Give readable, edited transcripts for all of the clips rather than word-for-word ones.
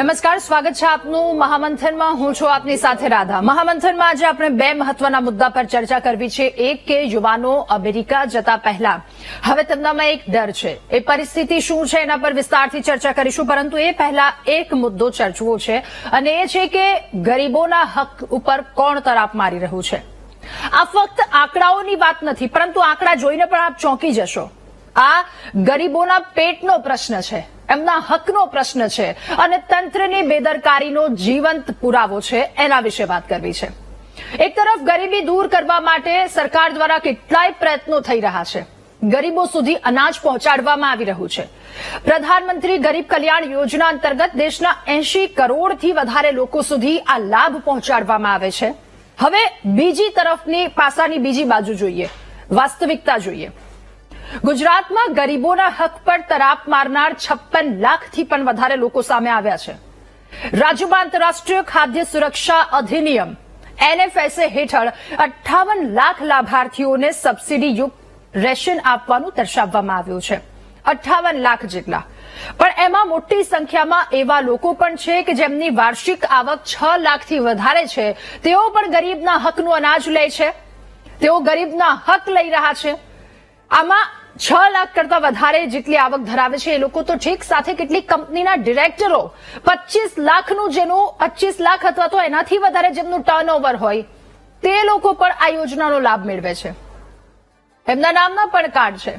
નમસ્કાર, સ્વાગત છે આપનું મહામંથનમાં. હું છું આપની સાથે રાધા. મહામંથનમાં આજે આપણે બે મહત્વના મુદ્દા પર ચર્ચા કરવી છે. એક કે યુવાનો અમેરિકા જતા પહેલા હવે તેમનામાં એક ડર છે. એ પરિસ્થિતિ શું છે એના પર વિસ્તારથી ચર્ચા કરીશું, પરંતુ એ પહેલા એક મુદ્દો ચર્ચવો છે અને એ છે કે ગરીબોના હક ઉપર કોણ તરાપ મારી રહ્યું છે. આ ફક્ત આંકડાઓની વાત નથી, પરંતુ આંકડા જોઈને પણ આપ ચોંકી જશો. આ ગરીબોના પેટનો પ્રશ્ન છે, એમના હકનો પ્રશ્ન છે અને તંત્રની બેદરકારીનો જીવંત પુરાવો છે. એના વિશે વાત કરવી છે. એક તરફ ગરીબી દૂર કરવા માટે સરકાર દ્વારા કેટલાય પ્રયત્નો થઈ રહ્યા છે. ગરીબો સુધી અનાજ પહોંચાડવામાં આવી રહ્યું છે. પ્રધાનમંત્રી ગરીબ કલ્યાણ યોજના અંતર્ગત દેશના 80 કરોડથી વધારે લોકો સુધી આ લાભ પહોંચાડવામાં આવે છે. હવે બીજી તરફની પાસાની બીજી બાજુ જોઈએ, વાસ્તવિકતા જોઈએ. ગુજરાતમાં ગરીબોના હક પર તરાપ મારનાર 56 લાખથી પણ વધારે લોકો સામે આવ્યા છે. રાજ્યમાં આંતરરાષ્ટ્રીય ખાદ્ય સુરક્ષા અધિનિયમ NFSA હેઠળ 58 લાખ લાભાર્થીઓને સબસિડીયુક્ત રેશન આપવાનું દર્શાવવામાં આવ્યું છે. 58 લાખ જેટલા. પણ એમાં મોટી સંખ્યામાં એવા લોકો પણ છે કે જેમની વાર્ષિક આવક 6 લાખથી વધારે છે. તેઓ પણ ગરીબના હકનું અનાજ લે છે. તેઓ ગરીબના હક લઈ રહ્યા છે. આમાં 6 લાખ કરતા વધારે જેટલી આવક ધરાવે છે એ લોકો તો ઠીક, સાથે કેટલીક કંપનીના ડિરેક્ટરો 25 લાખનું જેનું 25 લાખ અથવા તો એનાથી વધારે જેમનું ટર્નઓવર હોય તે લોકો પણ આ યોજનાનો લાભ મેળવે છે. એમના નામના પણ કાર્ડ છે.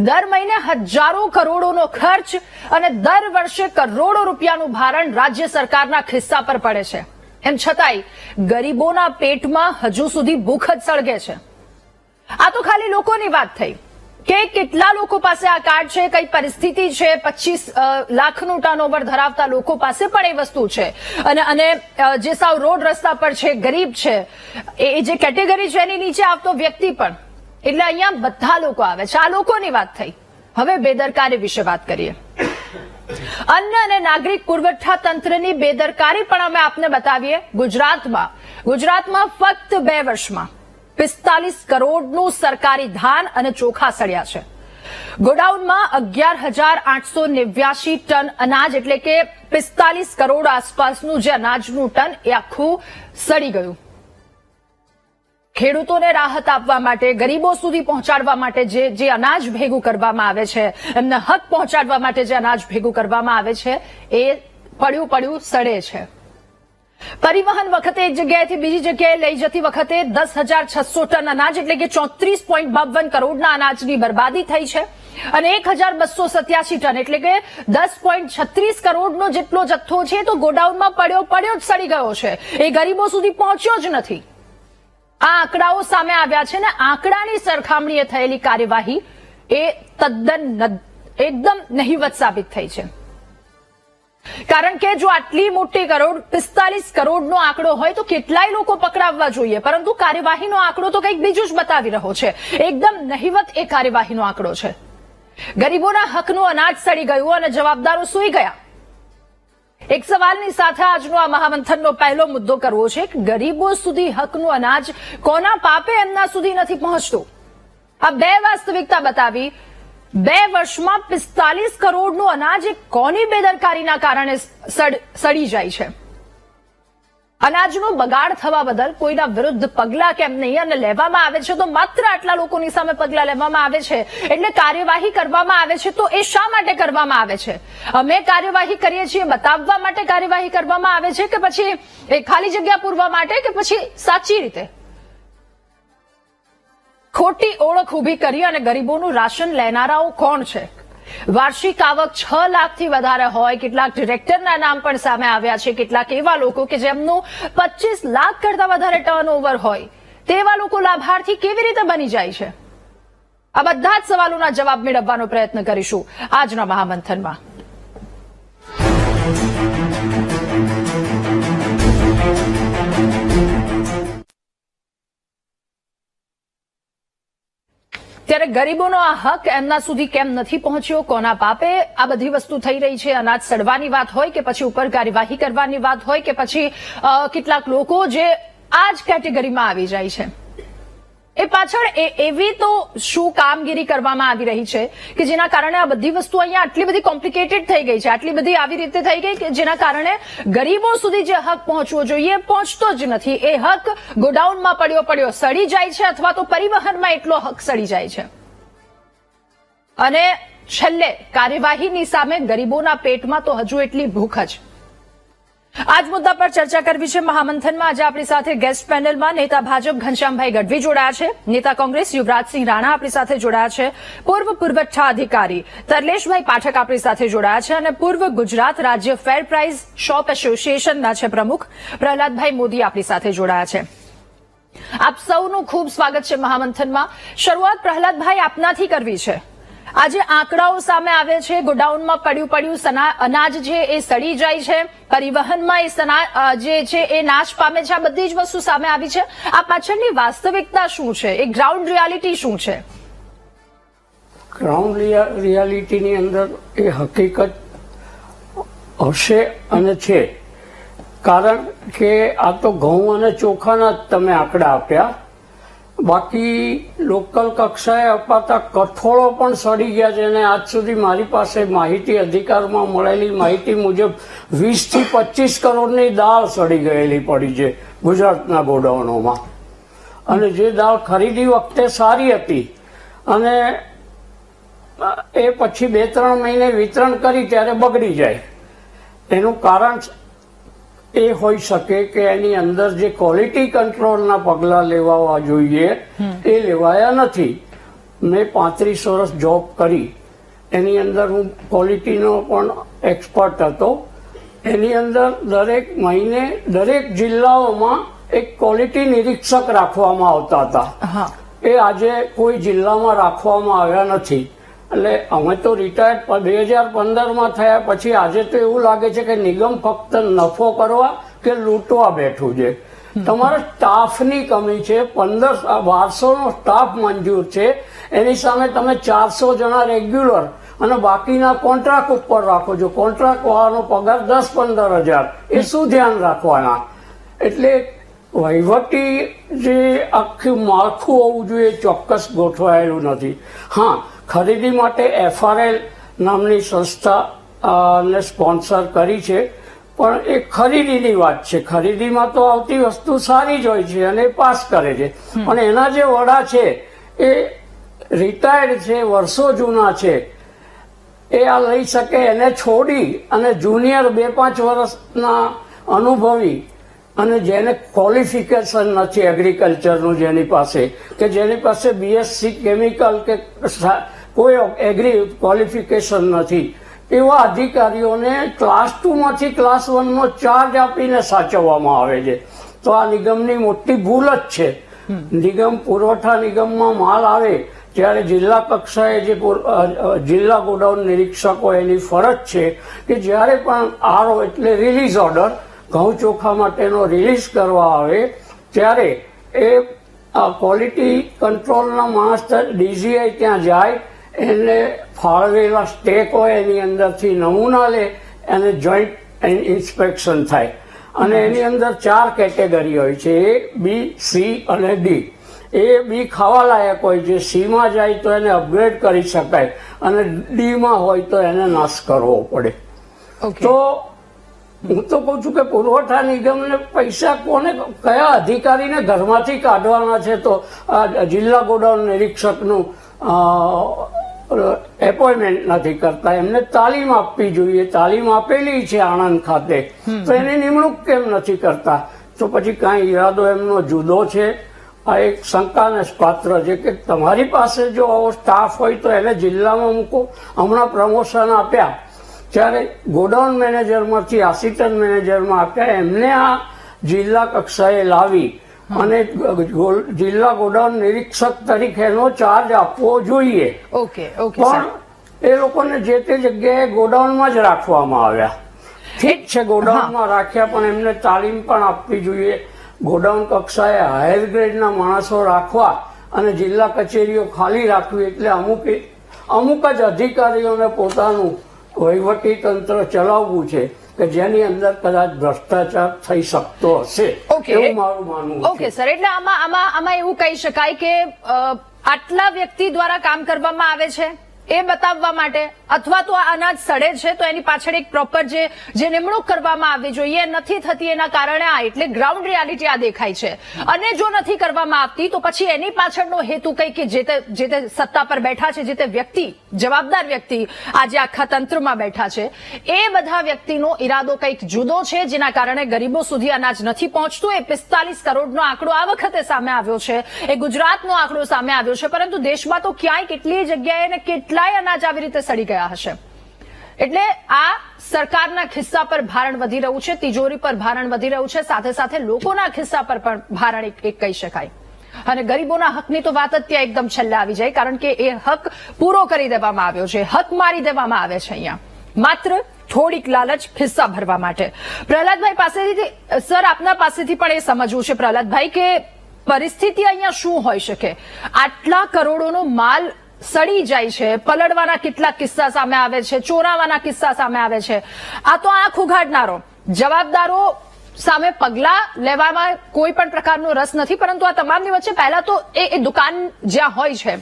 દર મહિને હજારો કરોડોનો ખર્ચ અને દર વર્ષે કરોડો રૂપિયાનું ભારણ રાજ્ય સરકારના ખિસ્સા પર પડે છે. એમ છતાંય ગરીબોના પેટમાં હજુ સુધી ભૂખ જ સળગે છે. આ તો ખાલી લોકોની વાત થઈ કે કેટલા લોકો પાસે આ કાર્ડ છે, કઈ પરિસ્થિતિ છે. 25 લાખનું ટર્નઓવર ધરાવતા લોકો પાસે પણ એ વસ્તુ છે અને જે સાવ રોડ રસ્તા પર છે, ગરીબ છે, એ જે કેટેગરી છે એની નીચે આવતો વ્યક્તિ પણ. એટલે અહીંયા બધા લોકો આવે છે. આ લોકોની વાત થઈ. હવે બેદરકારી વિશે વાત કરીએ. અન્ન અને નાગરિક પુરવઠા તંત્રની બેદરકારી પણ અમે આપને બતાવીએ. ગુજરાતમાં ફક્ત 2 વર્ષમાં 45 કરોડનું સરકારી ધાન અને ચોખા સડ્યા છે. ગોડાઉનમાં 11,889 ટન અનાજ, એટલે કે 45 કરોડ આસપાસનું જે અનાજનું ટન એ આખું સડી ગયું. ખેડૂતોને રાહત આપવા માટે, ગરીબો સુધી પહોંચાડવા માટે જે અનાજ ભેગું કરવામાં આવે છે, એમને હક પહોંચાડવા માટે જે અનાજ ભેગું કરવામાં આવે છે એ પડ્યું સડે છે. પરિવહન વખતે એક જગ્યાએથી બીજી જગ્યાએ લઈ જતી વખતે 10,600 ટન અનાજ, એટલે કે 34.52 કરોડના અનાજની બરબાદી થઈ છે અને 1,287 ટન, એટલે કે 10.36 કરોડનો જેટલો જથ્થો છે તો ગોડાઉનમાં પડ્યો જ સડી ગયો છે. એ ગરીબો સુધી પહોંચ્યો જ નથી. આ આંકડાઓ સામે આવ્યા છે ને આંકડાની સરખામણીએ થયેલી કાર્યવાહી એ તદ્દન એકદમ નહિવત સાબિત થઈ છે. કારણ કે જો આટલી મોટી 45 કરોડનો આંકડો હોય તો કેટલાય લોકો પકડાવવા જોઈએ, પરંતુ કાર્યવાહીનો આંકડો તો કંઈક બીજું જ બતાવી રહ્યો છે. એકદમ નહિવત એ કાર્યવાહીનો આંકડો છે. ગરીબોના હકનું અનાજ સડી ગયું અને જવાબદારો સૂઈ ગયા. એક સવાલની સાથે આજનો આ મહામંથનનો પહેલો મુદ્દો કરવો છે કે ગરીબો સુધી હકનું અનાજ કોના પાપે એમના સુધી નથી પહોંચતું. આ બે વાસ્તવિકતા બતાવી. 2 વર્ષમાં 45 કરોડનું અનાજ એ કોની બેદરકારીના કારણે સડી જાય છે. અનાજનો બગાડ થવા બદલ કોઈના વિરુદ્ધ પગલા કેમ નહીં અને લેવામાં આવે છે તો માત્ર આટલા લોકોની સામે પગલા લેવામાં આવે છે. એટલે કાર્યવાહી કરવામાં આવે છે તો એ શા માટે કરવામાં આવે છે? અમે કાર્યવાહી કરીએ છીએ બતાવવા માટે કાર્યવાહી કરવામાં આવે છે કે પછી એ ખાલી જગ્યા પૂરવા માટે કે પછી સાચી રીતે ખોટી ઓળખ ઉભી કરી અને ગરીબોનું રાશન લેનારાઓ કોણ છે? વાર્ષિક આવક 6 લાખથી વધારે હોય, કેટલાક ડિરેક્ટરના નામ પણ સામે આવ્યા છે. કેટલાક એવા લોકો કે જેમનું 25 લાખ કરતા વધારે ટર્નઓવર હોય તેવા લોકો લાભાર્થી કેવી રીતે બની જાય છે? આ બધા જ સવાલોના જવાબ મેળવવાનો પ્રયત્ન કરીશું આજના મહામંથનમાં. ત્યારે ગરીબોનો આ હક એમના સુધી કેમ નથી પહોંચ્યો, કોના પાપે આ બધી વસ્તુ થઈ રહી છે? અનાજ સડવાની વાત હોય કે પછી ઉપર કાર્યવાહી કરવાની વાત હોય કે પછી કેટલાક લોકો જે આ જ કેટેગરીમાં આવી જાય છે. એ પાછળ એવી તો શું કામગીરી કરવામાં આવી રહી છે કે જેના કારણે આ બધી વસ્તુ અહીંયા આટલી બધી કોમ્પ્લિકેટેડ થઈ ગઈ છે, આટલી બધી આવી રીતે થઈ ગઈ કે જેના કારણે ગરીબો સુધી જે હક પહોંચવો જોઈએ પહોંચતો જ નથી. એ હક ગોડાઉનમાં પડ્યો સડી જાય છે અથવા તો પરિવહનમાં એટલો હક સડી જાય છે અને છેલ્લે કાર્યવાહીની સામે ગરીબોના પેટમાં તો હજુ એટલી ભૂખ જ. આજ મુદ્દા પર ચર્ચા કરવી છે મહામંથનમાં. આજે આપણી સાથે ગેસ્ટ પેનલમાં નેતા ભાજપ ઘનશ્યામભાઈ ગઢવી જોડાયા છે, નેતા કોંગ્રેસ યુવરાજસિંહ રાણા આપણી સાથે જોડાયા છે, પૂર્વ પુરવઠા અધિકારી તરલેશભાઈ પાઠક આપણી સાથે જોડાયા છે અને પૂર્વ ગુજરાત રાજ્ય ફેર પ્રાઇઝ શોપ એસોસિએશનના છે પ્રમુખ પ્રહલાદભાઈ મોદી આપણી સાથે જોડાયા છે. આપ સૌનું ખૂબ સ્વાગત છે મહામંથનમાં. શરૂઆત પ્રહલાદભાઈ આપનાથી કરવી છે. આજે આંકડાઓ સામે આવે છે, ગોડાઉનમાં પડ્યું અનાજ છે એ સડી જાય છે, પરિવહનમાં એ જે છે એ નાશ પામે છે. આ બધી જ વસ્તુ સામે આવી છે. આ પાછળની વાસ્તવિકતા શું છે, એ ગ્રાઉન્ડ રિયાલિટી શું છે? ગ્રાઉન્ડ રિયાલિટીની અંદર એ હકીકત હશે અને છે, કારણ કે આ તો ઘઉં અને ચોખાના જ તમે આંકડા આપ્યા. બાકી લોકલ કક્ષાએ અપાતા કઠોળો પણ સડી ગયા છે અને આજ સુધી મારી પાસે માહિતી અધિકારમાં મળેલી માહિતી મુજબ 20 થી 25 કરોડની દાળ સડી ગયેલી પડી છે ગુજરાતના ગોડાઉનોમાં. અને જે દાળ ખરીદી વખતે સારી હતી અને એ પછી 2-3 મહિને વિતરણ કરી ત્યારે બગડી જાય. એનું કારણ એ હોઈ શકે કે એની અંદર જે ક્વોલિટી કંટ્રોલના પગલા લેવા જોઈએ એ લેવાયા નથી. મેં 35 વર્ષ જોબ કરી, એની અંદર હું ક્વોલિટીનો પણ એક્સપર્ટ હતો. એની અંદર દરેક મહિને દરેક જિલ્લાઓમાં એક ક્વોલિટી નિરીક્ષક રાખવામાં આવતા હતા. એ આજે કોઈ જિલ્લામાં રાખવામાં આવ્યા નથી. એટલે અમે તો રિટાયર્ડ 2015માં થયા પછી આજે તો એવું લાગે છે કે નિગમ ફક્ત નફો કરવા કે લૂંટવા બેઠું છે. તમારા સ્ટાફની કમી છે. 1200નો સ્ટાફ મંજૂર છે, એની સામે તમે 400 જણા રેગ્યુલર અને બાકીના કોન્ટ્રાક્ટ ઉપર રાખો છો. કોન્ટ્રાક્ટ વાળાનો પગાર 10-15 હજાર. એ શું ધ્યાન રાખવાના? એટલે વહીવટી જે આખું માળખું હોવું જોઈએ ચોક્કસ ગોઠવાયેલું નથી. હા, ખરીદી માટે FRL નામની સંસ્થા ને સ્પોન્સર કરી છે, પણ એ ખરીદીની વાત છે. ખરીદીમાં તો આવતી વસ્તુ સારી જ હોય છે અને પાસ કરે છે, પણ એના જે વડા છે એ રિટાયર્ડ છે, વર્ષો જૂના છે. એ આ લઈ શકે એને છોડી અને જુનિયર 2-5 વર્ષના અનુભવી અને જેને ક્વોલિફિકેશન નથી એગ્રીકલ્ચરનું, જેની પાસે કે જેની પાસે BSc કેમિકલ કે કોઈ એગ્રી ક્વોલિફિકેશન નથી, એવા અધિકારીઓને ક્લાસ 2 માંથી ક્લાસ 1નો ચાર્જ આપીને સાચવવામાં આવે છે. તો આ નિગમની મોટી ભૂલ જ છે. નિગમ પુરવઠા નિગમમાં માલ આવે ત્યારે જિલ્લા કક્ષાએ જે જિલ્લા ગોડાઉન નિરીક્ષકો એની ફરજ છે કે જ્યારે પણ RO એટલે રિલીઝ ઓર્ડર ઘઉં ચોખા માટેનો રિલીઝ કરવા આવે ત્યારે એ ક્વોલિટી કંટ્રોલના માણસ DGI ત્યાં જાય, એને ફાળવેલા સ્ટેક હોય એની અંદરથી નમૂના લે અને જોઈન્ટ ઇન્સ્પેક્શન થાય. અને એની અંદર 4 કેટેગરી હોય છે, A, B, C અને D. A, B ખાવા લાયક હોય છે, C માં જાય તો એને અપગ્રેડ કરી શકાય અને D માં હોય તો એને નાશ કરવો પડે. તો હું તો કઉ છું કે પુરવઠા નિગમને પૈસા કયા અધિકારીને ઘરમાંથી કાઢવાના છે? તો જિલ્લા ગોડાઉન નિરીક્ષકનું એપોઇન્ટમેન્ટ નથી કરતા. એમને તાલીમ આપવી જોઈએ. તાલીમ આપેલી છે આણંદ ખાતે, તો એની નિમણૂક કેમ નથી કરતા? તો પછી કાંઈ ઈરાદો એમનો જુદો છે. આ એક શંકાને પાત્ર છે કે તમારી પાસે જો આવો સ્ટાફ હોય તો એને જિલ્લામાં મૂકો. હમણાં પ્રમોશન આપ્યા ત્યારે ગોડાઉન મેનેજરમાંથી આસિસ્ટન્ટ મેનેજરમાં આપ્યા, એમને આ જિલ્લા કક્ષાએ લાવી અને જિલ્લા ગોડાઉન નિરીક્ષક તરીકેનો ચાર્જ આપવો જોઈએ. પણ એ લોકોને જે તે જગ્યાએ ગોડાઉનમાં જ રાખવામાં આવ્યા. ઠીક છે, ગોડાઉનમાં રાખ્યા, પણ એમને તાલીમ પણ આપવી જોઈએ. ગોડાઉન કક્ષાએ હાયર ગ્રેડના માણસો રાખવા અને જિલ્લા કચેરીઓ ખાલી રાખવી એટલે અમુક જ અધિકારીઓને પોતાનું વહીવટી તંત્ર ચલાવવું છે. કે જેની અંદર કદાચ ભ્રષ્ટાચાર થઈ શકતો હશે Okay. એવું મારું માનવું ઓકે છે. સર, એટલે આમાં એવું કહી શકાય કે આટલા વ્યક્તિ દ્વારા કામ કરવામાં આવે છે એ બતાવવા માટે, અથવા તો આ અનાજ સડે છે તો એની પાછળ એક પ્રોપર જે નિમણૂક કરવામાં આવવી જોઈએ નથી થતી, એના કારણે આ એટલે ગ્રાઉન્ડ રિયાલિટી આ દેખાય છે. અને જો નથી કરવામાં આવતી તો પછી એની પાછળનો હેતુ કઈ કે જે તે સત્તા પર બેઠા છે, જે તે વ્યક્તિ, જવાબદાર વ્યક્તિ આજે આખા તંત્રમાં બેઠા છે, એ બધા વ્યક્તિનો ઈરાદો કંઈક જુદો છે, જેના કારણે ગરીબો સુધી અનાજ નથી પહોંચતું. એ 45 કરોડનો આંકડો આ વખતે સામે આવ્યો છે, એ ગુજરાતનો આંકડો સામે આવ્યો છે, પરંતુ દેશમાં તો ક્યાંય કેટલીય જગ્યાએ અને કેટલાય અનાજ આવી રીતે સડી ગયા હશે. એટલે આ સરકારના ખિસ્સા પર ભારણ વધી રહ્યું છે, તિજોરી પર ભારણ વધી રહ્યું છે, સાથે સાથે લોકોના ખિસ્સા પર પણ ભારણ એક કહી શકાય. અને ગરીબોના હકની તો વાત જ ત્યાં એકદમ છેલ્લે આવી જાય, કારણ કે એ હક પૂરો કરી દેવામાં આવ્યો છે, હક મારી દેવામાં આવે છે અહીંયા માત્ર થોડીક લાલચ ખિસ્સા ભરવા માટે. પ્રહલાદભાઈ પાસેથી સર, આપના પાસેથી પણ એ સમજવું છે પ્રહલાદભાઈ કે પરિસ્થિતિ અહીંયા શું હોઈ શકે? આટલા કરોડોનો માલ સડી જાય છે, પલળવાના કેટલાક કિસ્સા સામે આવે છે, ચોરાવાના કિસ્સા સામે આવે છે. આ તો આંખ ઉઘાડનારો, જવાબદારો સામે પગલા લેવામાં કોઈ પણ પ્રકારનો રસ નથી. પરંતુ આ તમામની વચ્ચે પહેલા તો એ દુકાન જ્યાં હોય છે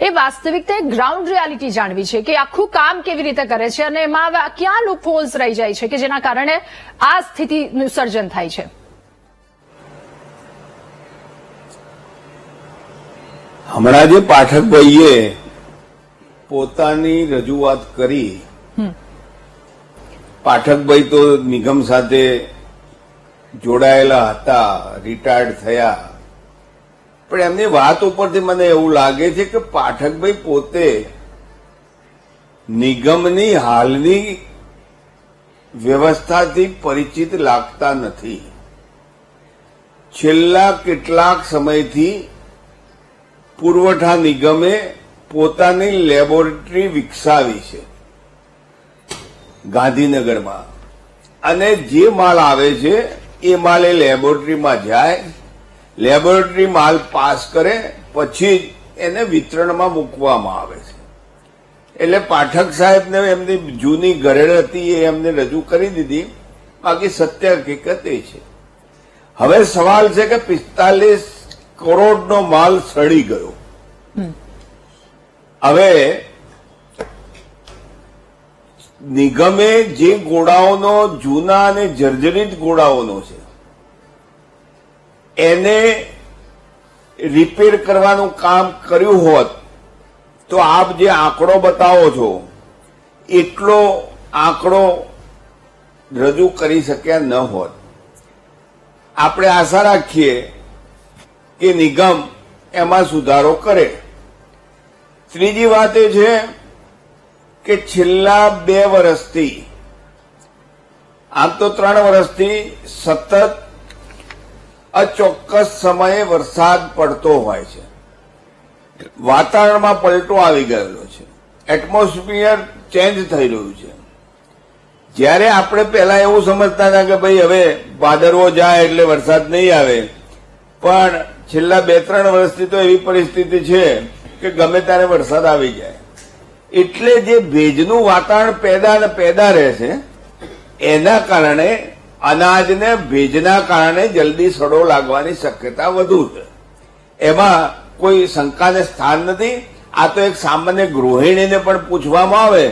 એ વાસ્તવિકતા ગ્રાઉન્ડ રિયાલિટી જાણવી છે કે આખું કામ કેવી રીતે કરે છે અને એમાં ક્યાં લૂપ હોલ્સ રહી જાય છે કે જેના કારણે આ સ્થિતિનું સર્જન થાય છે. હમણાં જે પાઠકભાઈએ પોતાની રજૂઆત કરી, પાઠકભાઈ તો નિગમ સાથે જોડાયેલા હતા, રિટાયર્ડ થયા, પણ એમની વાત ઉપરથી મને એવું લાગે છે કે પાઠકભાઈ પોતે નિગમની હાલની વ્યવસ્થાથી પરિચિત લાગતા નથી. છેલ્લા કેટલાક સમયથી પુરવઠા નિગમે પોતાની લેબોરેટરી વિકસાવી છે ગાંધીનગરમાં, અને જે માલ આવે છે એ માલ એ લેબોરેટરીમાં જાય, લેબોરેટરી માલ પાસ કરે, પછી જ એને વિતરણમાં મૂકવામાં આવે છે. એટલે પાઠક સાહેબને એમની જૂની ઘરેડ હતી એ એમને રજૂ કરી દીધી, બાકી સત્ય હકીકત એ છે. હવે સવાલ છે કે 45 કરોડનો માલ સડી ગયો. હવે નિગમે જે ગોડાઓનો જૂના અને જર્જરિત ગોડાઓનો છે એને રિપેર કરવાનું કામ કર્યું હોત તો આપ જે આંકડો બતાવો છો એટલો આંકડો રજૂ કરી શક્યા ન હોત. આપણે આશા રાખીએ કે નિગમ એમાં સુધારો કરે. ત્રીજી વાત એ છે કે છેલ્લા 2 વર્ષથી, આમ તો 3 વર્ષથી સતત અચોક્કસ સમયે વરસાદ પડતો હોય છે, વાતાવરણમાં પલટો આવી ગયેલો છે, એટમોસ્ફિયર ચેન્જ થઈ રહ્યું છે. જ્યારે આપણે પહેલા એવું સમજતા હતા કે ભાઈ હવે ભાદરવો જાય એટલે વરસાદ નહીં આવે, પણ છેલ્લા 2-3 વર્ષથી તો એવી પરિસ્થિતિ છે કે ગમે ત્યારે વરસાદ આવી જાય. એટલે જે ભેજનું વાતાવરણ પેદા રહે છે એના કારણે અનાજને ભેજના કારણે જલ્દી સડો લાગવાની શક્યતા વધુ છે. એમાં કોઈ શંકાને સ્થાન નથી. આ તો એક સામાન્ય ગૃહિણીને પણ પૂછવામાં આવે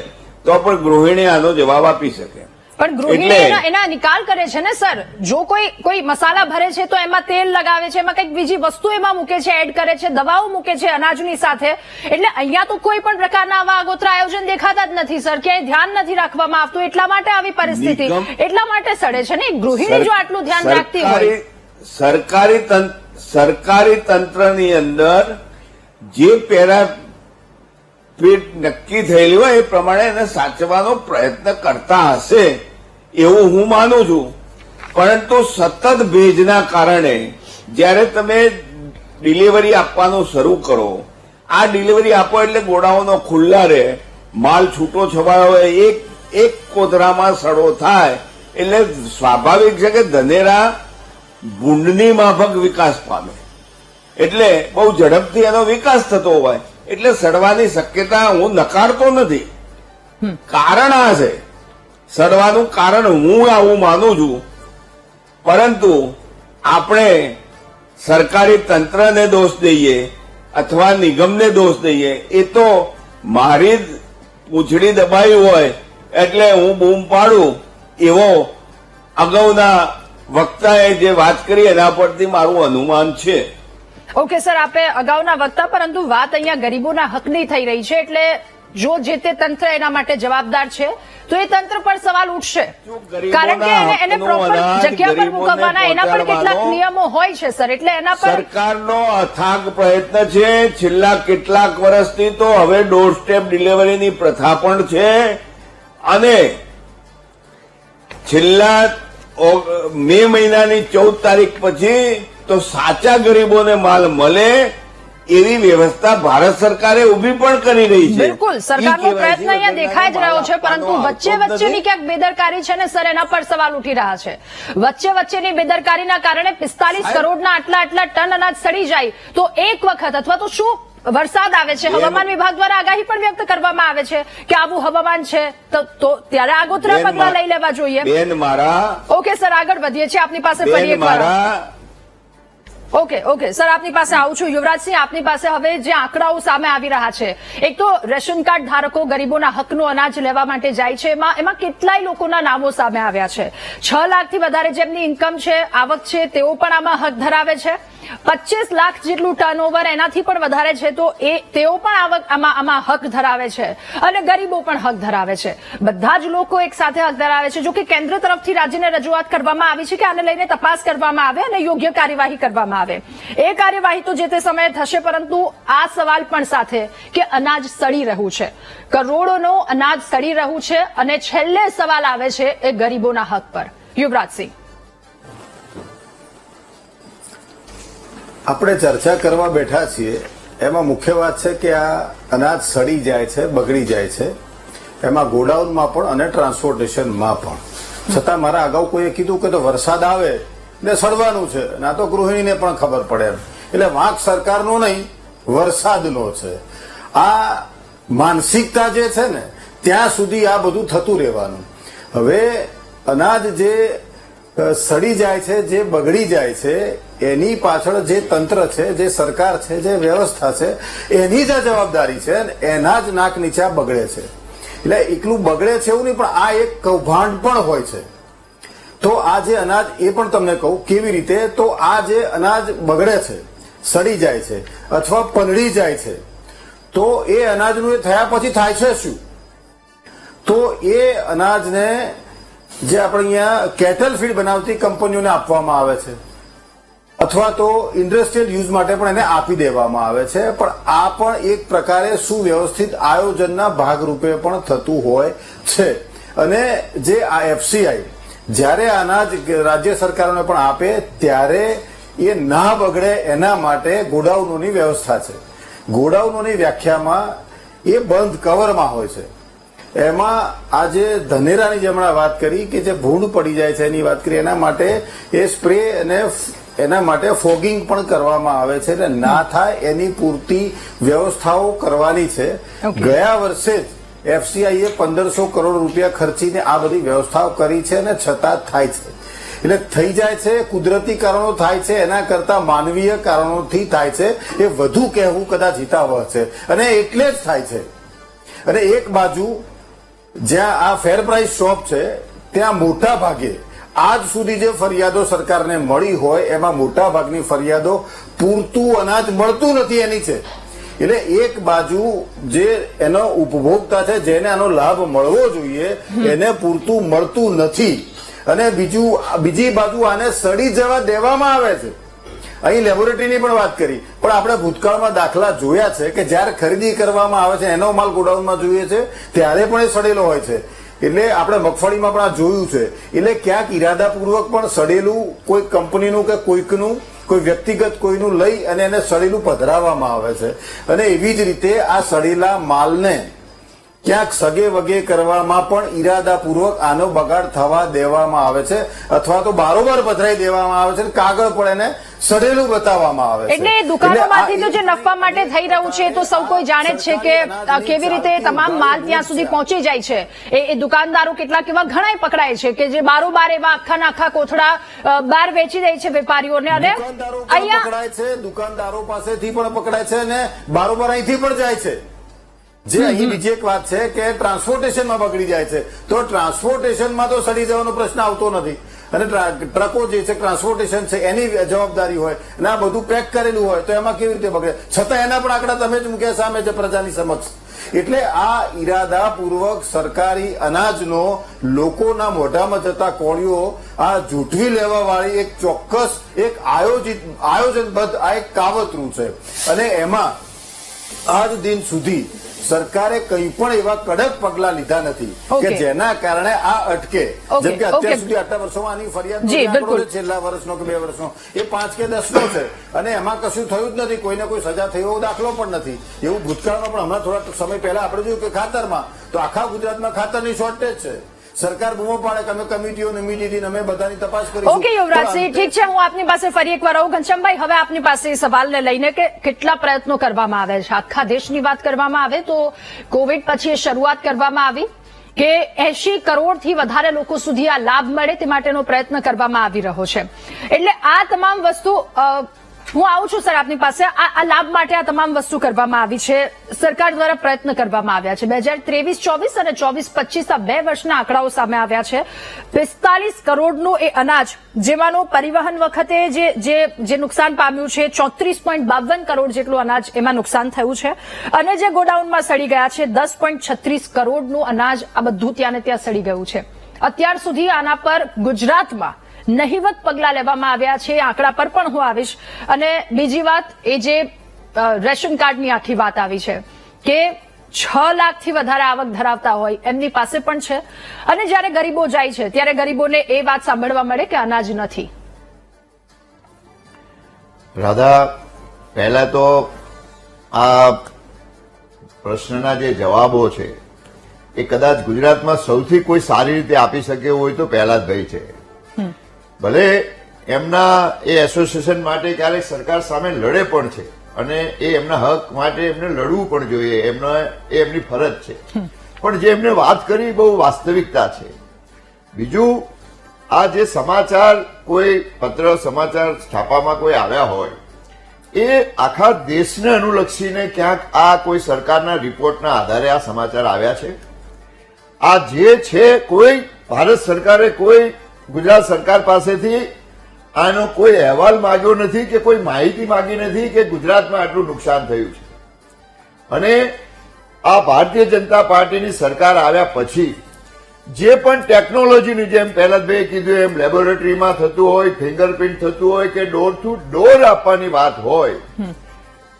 તો પણ ગૃહિણી આનો જવાબ આપી શકે. પણ ગૃહિણી એના નિકાલ કરે છે ને સર. જો કોઈ મસાલા ભરે છે તો એમાં તેલ લગાવે છે, એમાં કંઈક બીજી વસ્તુ એમાં મૂકે છે, એડ કરે છે, દવાઓ મૂકે છે અનાજની સાથે. એટલે અહીંયા તો કોઈ પણ પ્રકારના આવા આગોતરા આયોજન દેખાતા જ નથી સર, ક્યાંય ધ્યાન નથી રાખવામાં આવતું. એટલા માટે આવી પરિસ્થિતિ, એટલા માટે સડે છે ને. ગૃહિણી જો આટલું ધ્યાન રાખતી હોય, સરકારી તંત્રની અંદર જે પેરાફીટ નક્કી થયેલી હોય એ પ્રમાણે એને સાચવવાનો પ્રયત્ન કરતા હશે એવું હું માનું છું. પરંતુ સતત ભેજના કારણે જ્યારે તમે ડિલિવરી આપવાનું શરૂ કરો, આ ડિલિવરી આપો એટલે ગોડાઉનો ખુલ્લા રહે, માલ છૂટો છવાયો હોય, એક કોથરામાં સડો થાય એટલે સ્વાભાવિક છે કે ધનેરા ભૂંડની માફક વિકાસ પામે. એટલે બહુ ઝડપથી એનો વિકાસ થતો હોય એટલે સડવાની શક્યતા હું નકારતો નથી. કારણ આ છે સડવાનું કારણ હું આવું માનું છું, પરંતુ આપણે સરકારી તંત્રને દોષ દઈએ અથવા નિગમને દોષ દઈએ એ તો મારી જ પૂંછડી દબાઈ હોય એટલે હું બૂમ પાડું એવો અગાઉના વક્તાએ જે વાત કરી એના પરથી મારું અનુમાન છે. ઓકે સર, આપે અગાઉના વક્તા, પરંતુ વાત અહીંયા ગરીબોના હકની થઈ રહી છે, એટલે જો જે તે તંત્ર એના માટે જવાબદાર છે તો એ તંત્ર પર સવાલ ઉઠશે, કારણ કે એને પ્રોપર જગ્યા પર મૂકવાના એના પર કેટલાક નિયમો હોય છે સર, એટલે એના પર સરકારનો અથાગ પ્રયત્ન છે. છેલ્લા કેટલાક વર્ષથી તો હવે ડોર સ્ટેપ ડિલિવરીની પ્રથા પણ છે અને છેલ્લા મે મહિનાની 14 તારીખ પછી તો સાચા ગરીબોને માલ મળે એવી વ્યવસ્થા ભારત સરકારે ઉભી પણ કરી રહી છે. બિલકુલ, સરકારનો પ્રયત્ન અહીંયા દેખાઈ જ રહ્યો છે, પરંતુ વચ્ચેની ક્યાંક બેદરકારી છે ને સર, એના પર સવાલ ઉઠી રહ્યા છે. વચ્ચેની બેદરકારીના કારણે 45 કરોડના આટલા ટન અનાજ સડી જાય તો એક વખત અથવા તો શું વરસાદ આવે છે, હવામાન વિભાગ દ્વારા આગાહી પણ વ્યક્ત કરવામાં આવે છે કે આવું હવામાન છે તો ત્યારે આગોતરા પગલાં લઈ લેવા જોઈએ. બેન મારા ઓકે સર, આગળ વધીએ છીએ. આપની પાસે ફરી એક વાર ઓકે સર, આપની પાસે આવું છું. યુવરાજસિંહ, આપની પાસે હવે જે આંકડાઓ સામે આવી રહ્યા છે, એક તો રેશન કાર્ડ ધારકો ગરીબોના હકનું અનાજ લેવા માટે જાય છે, એમાં કેટલાય લોકોના નામો સામે આવ્યા છે. 6 લાખથી વધારે જેમની ઇન્કમ છે, આવક છે, તેઓ પણ આમાં હક ધરાવે છે. 25 લાખ જેટલું ટર્નઓવર એનાથી પણ વધારે છે તો તેઓ પણ આમાં હક ધરાવે છે અને ગરીબો પણ હક ધરાવે છે. બધા જ લોકો એક સાથે હક ધરાવે છે. જો કે કેન્દ્ર તરફથી રાજ્યને રજૂઆત કરવામાં આવી છે કે આને લઈને તપાસ કરવામાં આવે અને યોગ્ય કાર્યવાહી કરવામાં આવે. એ કાર્યવાહી તો જે તે સમયે થશે, પરંતુ આ સવાલ પણ સાથે કે અનાજ સડી રહ્યું છે, કરોડોનો અનાજ સડી રહ્યું છે અને છેલ્લે સવાલ આવે છે એ ગરીબોના હક પર. યુવરાજસિંહ, આપણે ચર્ચા કરવા બેઠા છીએ એમાં મુખ્ય વાત છે કે આ અનાજ સડી જાય છે, બગડી જાય છે, એમાં ગોડાઉનમાં પણ અને ટ્રાન્સપોર્ટેશનમાં પણ. છતાં મારા અગાઉ કોઈએ કીધું કે તો વરસાદ આવે ને સડવાનું છે, ના તો ગૃહિણીને પણ ખબર પડે, એટલે વાંક સરકારનો નહીં વરસાદનો છે. આ માનસિકતા જે છે ને ત્યાં સુધી આ બધું થતું રહેવાનું. હવે અનાજ જે સડી જાય છે, જે બગડી જાય છે, એની પાછળ જે તંત્ર છે, જે સરકાર છે, જે વ્યવસ્થા છે, એની જ જવાબદારી છે. એના જ નાક નીચે બગડે છે. એટલે એકલું બગડે છે એવું નહીં, પણ આ એક કૌભાંડ પણ હોય છે. તો આ જે અનાજ, એ પણ તમને કહું કેવી રીતે, તો આ જે અનાજ બગડે છે, સડી જાય છે અથવા પલળી જાય છે, તો એ અનાજનું એ થયા પછી થાય છે શું? તો એ અનાજને જે આપણે અહીંયા કેટલ ફીડ બનાવતી કંપનીઓને આપવામાં આવે છે અથવા તો ઇન્ડસ્ટ્રીયલ યુઝ માટે પણ એને આપી દેવામાં આવે છે. પણ આ પણ એક પ્રકારે સુવ્યવસ્થિત આયોજનના ભાગરૂપે પણ થતું હોય છે. અને જે આ એફસીઆઈ જ્યારે અનાજ રાજ્ય સરકારોને પણ આપે ત્યારે એ ના બગડે એના માટે ગોડાઉનોની વ્યવસ્થા છે. ગોડાઉનોની વ્યાખ્યામાં એ બંધ કવરમાં હોય છે. એમાં આજે ધનેરાની જે હમણાં વાત કરી કે જે ભૂંડ પડી જાય છે એની વાત કરી, એના માટે એ સ્પ્રે અને એના માટે ફોગિંગ પણ કરવામાં આવે છે. એટલે ના થાય એની પૂરતી વ્યવસ્થાઓ કરવાની છે. ગયા વર્ષે જ એફસીઆઈએ 1500 કરોડ રૂપિયા ખર્ચીને આ બધી વ્યવસ્થાઓ કરી છે અને છતાં થાય છે. એટલે થઈ જાય છે, કુદરતી કારણો થાય છે, એના કરતા માનવીય કારણોથી થાય છે. એ વધુ કહેવું કદાચ હિતાવહ છે અને એટલે જ થાય છે. અને એક બાજુ જ્યાં આ ફેર પ્રાઇસ શોપ છે ત્યાં મોટા ભાગે આજ સુધી જે ફરિયાદો સરકારને મળી હોય એમાં મોટા ભાગની ફરિયાદો પૂરતું અનાજ મળતું નથી એની છે. એટલે એક બાજુ જે એનો ઉપભોક્તા છે, જેને આનો લાભ મળવો જોઈએ, એને પૂરતું મળતું નથી. અને બીજી બાજુ આને સડી જવા દેવામાં આવે છે. અહીં લેબોરેટરીની પણ વાત કરી, પણ આપણે ભૂતકાળમાં દાખલા જોયા છે કે જ્યારે ખરીદી કરવામાં આવે છે, એનો માલ ગોડાઉનમાં જોઈએ છે ત્યારે પણ એ સડેલો હોય છે. એટલે આપણે મગફળીમાં પણ આ જોયું છે. એટલે ક્યાંક ઈરાદાપૂર્વક પણ સડેલું કોઈ કંપનીનું કે કોઈકનું, કોઈ વ્યક્તિગત કોઈનું લઈ અને એને સડેલું પધરાવવામાં આવે છે. અને એવી જ રીતે આ સડેલા માલને ક્યાંક સગે વગે કરવામાં પણ ઈરાદાપૂર્વક આનો બગાડ થવા દેવામાં આવે છે અથવા તો બારોબાર પધરાઈ દેવામાં આવે છે, કાગળ પર એને સડેલું બતાવવામાં આવે છે. એટલે દુકાનોમાંથી તો જે નફા માટે થઈ રહ્યું છે તો સૌ કોઈ જાણે જ છે કે કેવી રીતે તમામ માલ ત્યાં સુધી પહોંચી જાય છે. એ દુકાનદારો કેટલાક એવા ઘણા પકડાય છે કે જે બારોબાર એવા આખા આખા કોથળા બહાર વેચી દે છે વેપારીઓને, અને અહીંયા પકડાય છે, દુકાનદારો પાસેથી પણ પકડાય છે અને બારોબાર અહીંથી પણ જાય છે. જે અહીં બીજી એક વાત છે કે ટ્રાન્સપોર્ટેશનમાં બગડી જાય છે, તો ટ્રાન્સપોર્ટેશનમાં તો સડી જવાનો પ્રશ્ન આવતો નથી, અને ટ્રકો જે છે ટ્રાન્સપોર્ટેશન છે એની જવાબદારી હોય અને આ બધું પેક કરેલું હોય તો એમાં કેવી રીતે બગડે, છતાં એના પણ આંકડા તમે જ મૂક્યા સામે છે પ્રજાની સમક્ષ. એટલે આ ઈરાદાપૂર્વક સરકારી અનાજનો લોકોના મોઢામાં જતા કોળીઓ આ જૂઠવી લેવા વાળી એક ચોક્કસ એક આયોજનબદ્ધ આ એક કાવતરું છે. અને એમાં આજ દિન સુધી સરકારે કંઈ પણ એવા કડક પગલા લીધા નથી કે જેના કારણે આ અટકે. જેમ કે અત્યાર સુધી આટલા વર્ષોમાં આની ફરિયાદ છેલ્લા વર્ષનો કે 2 વર્ષનો એ 5 કે 10નો છે અને એમાં કશું થયું જ નથી, કોઈને કોઈ સજા થઈ એવો દાખલો પણ નથી. એવું ભૂતકાળમાં પણ હમણાં થોડા સમય પહેલા આપણે જોયું કે ખાતરમાં તો આખા ગુજરાતમાં ખાતરની શોર્ટેજ છે. સરકાર બૂમો પાડે કે અમે કમિટીઓ નિમી લીધી, અમે બધાની તપાસ કરી. ઓકે યુવરાજસિંહ, ઠીક છે, હું આપની પાસે ફરી એકવાર આવું. ઘનશ્યામભાઈ, હવે આપની પાસે સવાલને લઈને કે કેટલા પ્રયત્નો કરવામાં આવે છે, આખા દેશની વાત કરવામાં આવે તો કોવિડ પછી શરૂઆત કરવામાં આવી કે 80 કરોડથી વધારે લોકો સુધી આ લાભ મળે તે માટેનો પ્રયત્ન કરવામાં આવી રહ્યો છે. એટલે આ તમામ વસ્તુ, હું આવું છું સર આપની પાસે, આ લાભ માટે આ તમામ વસ્તુ કરવામાં આવી છે, સરકાર દ્વારા પ્રયત્ન કરવામાં આવ્યા છે. 2023-24 અને 24-25 આ 2 વર્ષના આંકડાઓ સામે આવ્યા છે. 45 કરોડનું એ અનાજ, જેમાંનો પરિવહન વખતે જે નુકસાન પામ્યું છે 34.52 કરોડ જેટલું અનાજ એમાં નુકસાન થયું છે, અને જે ગોડાઉનમાં સડી ગયા છે 10.36 કરોડનું અનાજ, આ બધું ત્યાં ને ત્યાં સડી ગયું છે. અત્યાર સુધી આના પર ગુજરાતમાં નહિવત પગલા લેવામાં આવ્યા છે, આંકડા પર પણ હું આવીશ. અને બીજી વાત, એ જે રેશન કાર્ડની આખી વાત આવી છે કે 6 લાખથી વધારે આવક ધરાવતા હોય એમની પાસે પણ છે, અને જ્યારે ગરીબો જાય છે ત્યારે ગરીબોને એ વાત સાંભળવા મળે કે અનાજ નથી. રાધા, પહેલા તો આ પ્રશ્નના જે જવાબો છે એ કદાચ ગુજરાતમાં સૌથી કોઈ સારી રીતે આપી શકે હોય તો પ્રહલાદભાઈ છે. ભલે એમના એ એસોસિએશન માટે ક્યારેક સરકાર સામે લડે પણ છે અને એ એમના હક માટે એમને લડવું પણ જોઈએ, એ એમની ફરજ છે, પણ જે એમને વાત કરી બહુ વાસ્તવિકતા છે. બીજું, આ જે સમાચાર કોઈ પત્ર સમાચાર છાપામાં કોઈ આવ્યા હોય એ આખા દેશને અનુલક્ષીને ક્યાંક આ કોઈ સરકારના રિપોર્ટના આધારે આ સમાચાર આવ્યા છે. આ જે છે કોઈ ભારત સરકારે કોઈ ગુજરાત સરકાર પાસેથી આનો કોઈ અહેવાલ માંગ્યો નથી કે કોઈ માહિતી માંગી નથી કે ગુજરાતમાં આટલું નુકસાન થયું છે. અને આ ભારતીય જનતા પાર્ટીની સરકાર આવ્યા પછી જે પણ ટેકનોલોજીની, જેમ પ્રહલાદભાઈએ કીધું એમ લેબોરેટરીમાં થતું હોય, ફિંગરપ્રિન્ટ થતું હોય કે ડોર ટુ ડોર આપવાની વાત હોય,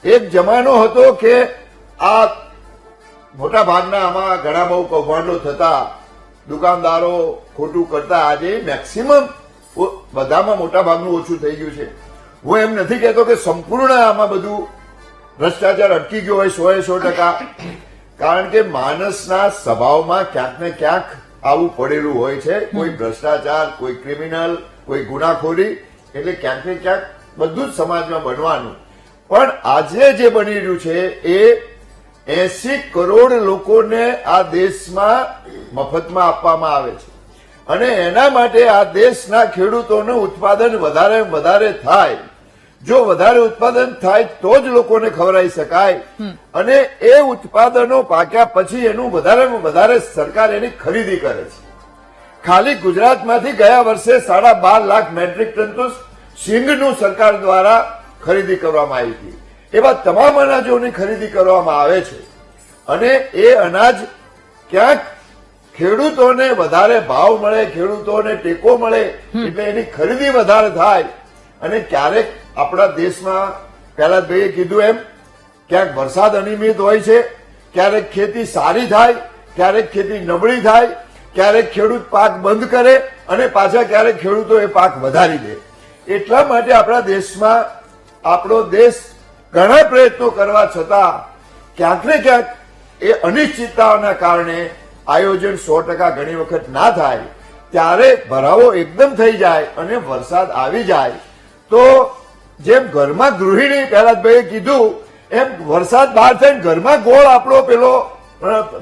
એક જમાનો હતો કે આ મોટા ભાગના આમાં ઘણા બહુ કૌભાંડો થતા, દુકાનદારો ખોટું કરતા. આજે મેક્સિમમ બધામાં મોટા ભાગનું ઓછું થઈ ગયું છે. હું એમ નથી કહેતો કે સંપૂર્ણ આમાં બધું ભ્રષ્ટાચાર અટકી ગયો હોય 100%, કારણ કે માણસના સ્વભાવમાં ક્યાંક ને ક્યાંક આવું પડેલું હોય છે. કોઈ ભ્રષ્ટાચાર, કોઈ ક્રિમિનલ, કોઈ ગુનાખોરી, એટલે ક્યાંક ને ક્યાંક બધું જ સમાજમાં બનવાનું. પણ આજે જે બની રહ્યું છે એ 80 કરોડ લોકોને આ દેશમાં મફતમાં આપવામાં આવે છે, અને એના માટે આ દેશના ખેડૂતોનું ઉત્પાદન વધારે થાય. જો વધારે ઉત્પાદન થાય તો જ લોકોને ખવડાવી શકાય, અને એ ઉત્પાદનો પાક્યા પછી એનું વધારેમાં વધારે સરકાર એની ખરીદી કરે છે. ખાલી ગુજરાતમાંથી ગયા વર્ષે 12.5 લાખ મેટ્રિક ટન તો સિંગનું સરકાર દ્વારા ખરીદી કરવામાં આવી હતી. એવા તમામ અનાજોની ખરીદી કરવામાં આવે છે, અને એ અનાજ ક્યાંક ખેડૂતોને વધારે ભાવ મળે, ખેડૂતોને ટેકો મળે, એટલે એની ખરીદી વધારે થાય. અને ક્યારેક આપણા દેશમાં પ્રહલાદભાઈએ કીધું એમ ક્યાંક વરસાદ અનિયમિત હોય છે, ક્યારેક ખેતી સારી થાય, ક્યારેક ખેતી નબળી થાય, ક્યારેક ખેડૂત પાક બંધ કરે અને પાછા ક્યારેક ખેડૂતો એ પાક વધારી દે. એટલા માટે આપણા દેશમાં આપણો દેશ ઘણા પ્રયત્નો કરવા છતાં ક્યાંક ને ક્યાંક એ અનિશ્ચિતતાઓના કારણે આયોજન 100% ઘણી વખત ના થાય, ત્યારે ભરાવો એકદમ થઈ જાય અને વરસાદ આવી જાય તો જેમ ઘરમાં ગૃહિણી પ્રહલાદભાઈએ કીધું એમ વરસાદ બહાર થઈને ઘરમાં ગોળ આપણો પેલો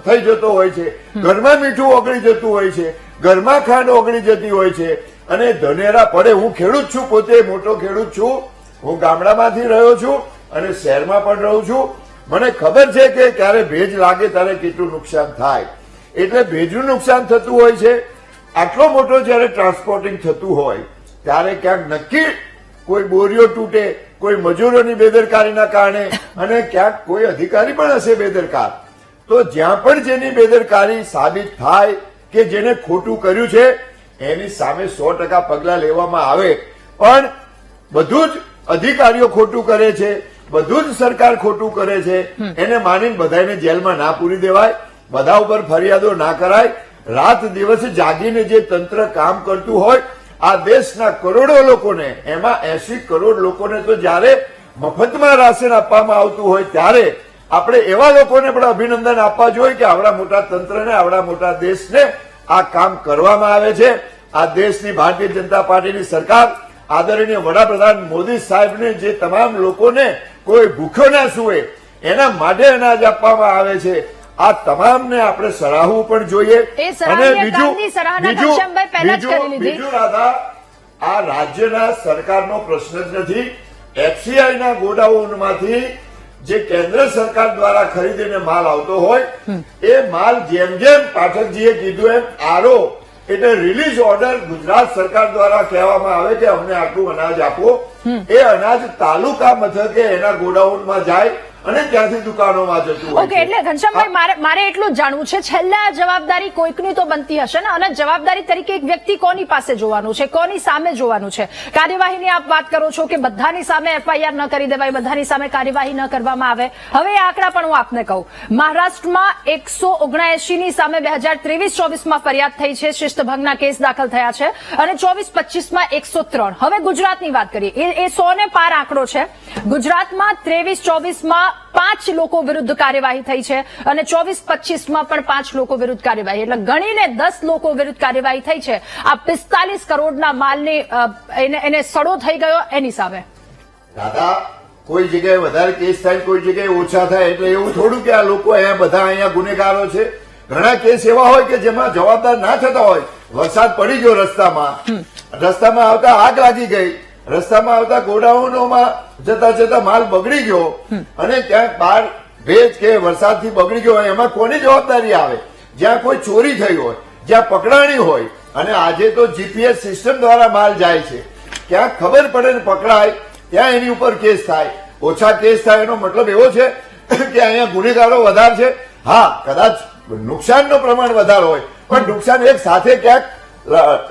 થઈ જતો હોય છે, ઘરમાં મીઠું ઓગળી જતું હોય છે, ઘરમાં ખાંડ ઓગળી જતી હોય છે અને ધનેરા પડે. હું ખેડૂત છું, પોતે મોટો ખેડૂત છું, હું ગામડામાંથી રહ્યો છું અને શહેરમાં પણ રહું છું. મને ખબર છે કે ક્યારે ભેજ લાગે ત્યારે કેટલું નુકસાન થાય. એટલે ભેજનું નુકસાન થતું હોય છે. આટલો મોટો જયારે ટ્રાન્સપોર્ટિંગ થતું હોય ત્યારે ક્યાંક નક્કી કોઈ બોરીઓ તૂટે, કોઈ મજૂરોની બેદરકારીના કારણે અને ક્યાંક કોઈ અધિકારી પણ હશે બેદરકાર. તો જ્યાં પણ જેની બેદરકારી સાબિત થાય કે જેને ખોટું કર્યું છે એની સામે 100% પગલાં લેવામાં આવે. પણ બધું જ અધિકારીઓ ખોટું કરે છે, બધું જ સરકાર ખોટું કરે છે, એને માનીને બધાને જેલમાં ના પૂરી દેવાય, બધા ઉપર ફરિયાદો ના કરાય. રાત દિવસ જાગીને જે તંત્ર કામ કરતું હોય, આ દેશના કરોડો લોકોને, એમાં 80 કરોડ લોકોને તો જયારે મફતમાં રાશન આપવામાં આવતું હોય ત્યારે આપણે એવા લોકોને પણ અભિનંદન આપવા જોઈએ કે આવડા મોટા તંત્રને, આવડા મોટા દેશને આ કામ કરવામાં આવે છે. આ દેશની ભારતીય જનતા પાર્ટીની સરકાર, આદરણીય વડાપ્રધાન મોદી સાહેબને જે તમામ લોકોને કોઈ ભૂખ્યો ના સૂવે એના માટે અનાજ આપવામાં આવે છે, આ તમામને આપણે સરાહવું પણ જોઈએ. બીજું રાધા, આ રાજ્યના સરકારનો પ્રશ્ન જ નથી. એફસીઆઈના ગોડાઉનમાંથી જે કેન્દ્ર સરકાર દ્વારા ખરીદીને માલ આવતો હોય એ માલ જેમ જેમ પાઠકજીએ કીધું એમ આરો એટલે રિલીઝ ઓર્ડર ગુજરાત સરકાર દ્વારા કહેવામાં આવે કે અમને આટલું અનાજ આપો. એ અનાજ તાલુકા મથકે એના ગોડાઉનમાં જાય અને ત્યાંથી દુકાનોમાં જતું હોય. ઓકે, એટલે ઘનશ્યામભાઈ મારે એટલું જ જાણવું છે, છેલ્લા જવાબદારી કોઈકની તો બનતી હશે ને, અને જવાબદારી તરીકે એક વ્યક્તિ કોની પાસે જોવાનું છે, કોની સામે જોવાનું છે? કાર્યવાહીની આપ વાત કરો છો કે બધાની સામે એફઆઈઆર ન કરી દેવાય, બધાની સામે કાર્યવાહી ન કરવામાં આવે. હવે એ આંકડા પણ હું આપને કહું, મહારાષ્ટ્રમાં 179 ની સામે 2023-24માં ફરિયાદ થઈ છે, શિસ્તભંગના કેસ દાખલ થયા છે અને 24-25માં 103. હવે ગુજરાતની વાત કરીએ, એ 100 ને પાર આંકડો છે. ગુજરાતમાં 23-24માં 5 લોકો વિરુદ્ધ કાર્યવાહી થઈ છે અને 24-25માં પણ 5 લોકો વિરુદ્ધ કાર્યવાહી, એટલે ગણીને 10 લોકો વિરુદ્ધ કાર્યવાહી થઈ છે. આ 45 કરોડના માલની એને સડો થઈ ગયો એની સામે. દાદા, કોઈ જગ્યાએ વધારે કેસ થાય, કોઈ જગ્યાએ ઓછા થાય, એટલે એવું થોડું કે આ લોકો બધા અહીંયા ગુનેગારો છે. ઘણા કેસ એવા હોય કે જેમાં જવાબદાર ના થતા હોય. વરસાદ પડી ગયો, રસ્તામાં આવતા આગ લાગી ગઈ, રસ્તામાં આવતા ગોડાઉનોમાં જતા જતા માલ બગડી ગયો અને ક્યાંક બહાર ભેજ કે વરસાદથી બગડી ગયો હોય, એમાં કોની જવાબદારી આવે? જ્યાં કોઈ ચોરી થઈ હોય, જ્યાં પકડાણી હોય. અને આજે તો જીપીએસ સિસ્ટમ દ્વારા માલ જાય છે, ક્યાંક ખબર પડે ને પકડાય ત્યાં એની ઉપર કેસ થાય. ઓછા કેસ થાય એનો મતલબ એવો છે કે અહીંયા ગુનેગારો વધારે છે. હા, કદાચ નુકસાનનું પ્રમાણ વધારે હોય, પણ નુકસાન એક સાથે ક્યાંક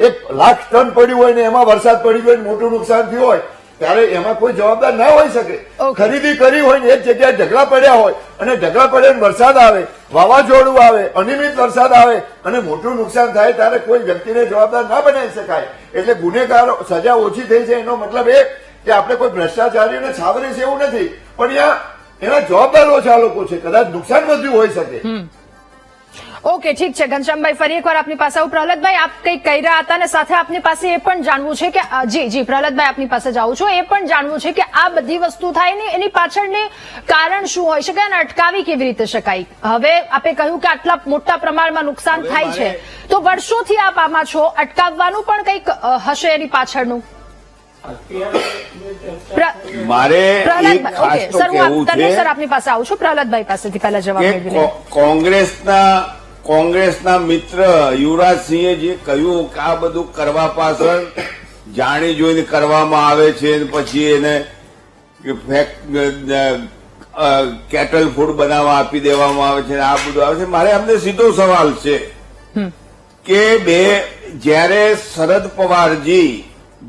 1 લાખ ટન પડ્યું હોય ને એમાં વરસાદ પડી ગયો મોટું નુકસાન થયું હોય ત્યારે એમાં કોઈ જવાબદાર ના હોઈ શકે. ખરીદી કરી હોય ને એક જગ્યાએ ઢગલા પડ્યા હોય અને ઢગલા પડે વરસાદ આવે, વાવાઝોડું આવે, અનિયમિત વરસાદ આવે અને મોટું નુકસાન થાય ત્યારે કોઈ વ્યક્તિને જવાબદાર ના બનાવી શકાય. એટલે ગુનેગારો સજા ઓછી થઈ છે એનો મતલબ એ કે આપણે કોઈ ભ્રષ્ટાચારીઓને છાવરી છે એવું નથી, પણ એના જવાબદાર ઓછા લોકો છે, કદાચ નુકસાન વધુ હોઈ શકે. ઓકે, ઠીક છે ઘનશ્યામભાઈ, ફરી એકવાર આપની પાસે આવું. પ્રહલાદભાઈ, આપ કંઈક કહી રહ્યા હતા અને સાથે આપની પાસે એ પણ જાણવું છે કે જી પ્રહલાદભાઈ આપની પાસે જાઉં છું, એ પણ જાણવું છે કે આ બધી વસ્તુ થાય ને એની પાછળની કારણ શું હોઈ શકે અને અટકાવી કેવી રીતે શકાય? હવે આપે કહ્યું કે આટલા મોટા પ્રમાણમાં નુકસાન થાય છે તો વર્ષોથી આપ આમાં છો, અટકાવવાનું પણ કંઈક હશે એની પાછળનું? મારે એક ખાસ તો કહેવું છે, સર આપની પાસે આવું છું, પ્રહલાદભાઈ પાસેથી પહેલા જવાબ મેળવી લઈએ. કોંગ્રેસના મિત્ર યુવરાજસિંહે જે કહ્યું કે આ બધું કરવા પાછળ જાણી જોઈને કરવામાં આવે છે, પછી એને કેટલ ફૂડ બનાવવા આપી દેવામાં આવે છે, આ બધું આવે છે. મારે અમને સીધો સવાલ છે કે જ્યારે શરદ પવારજી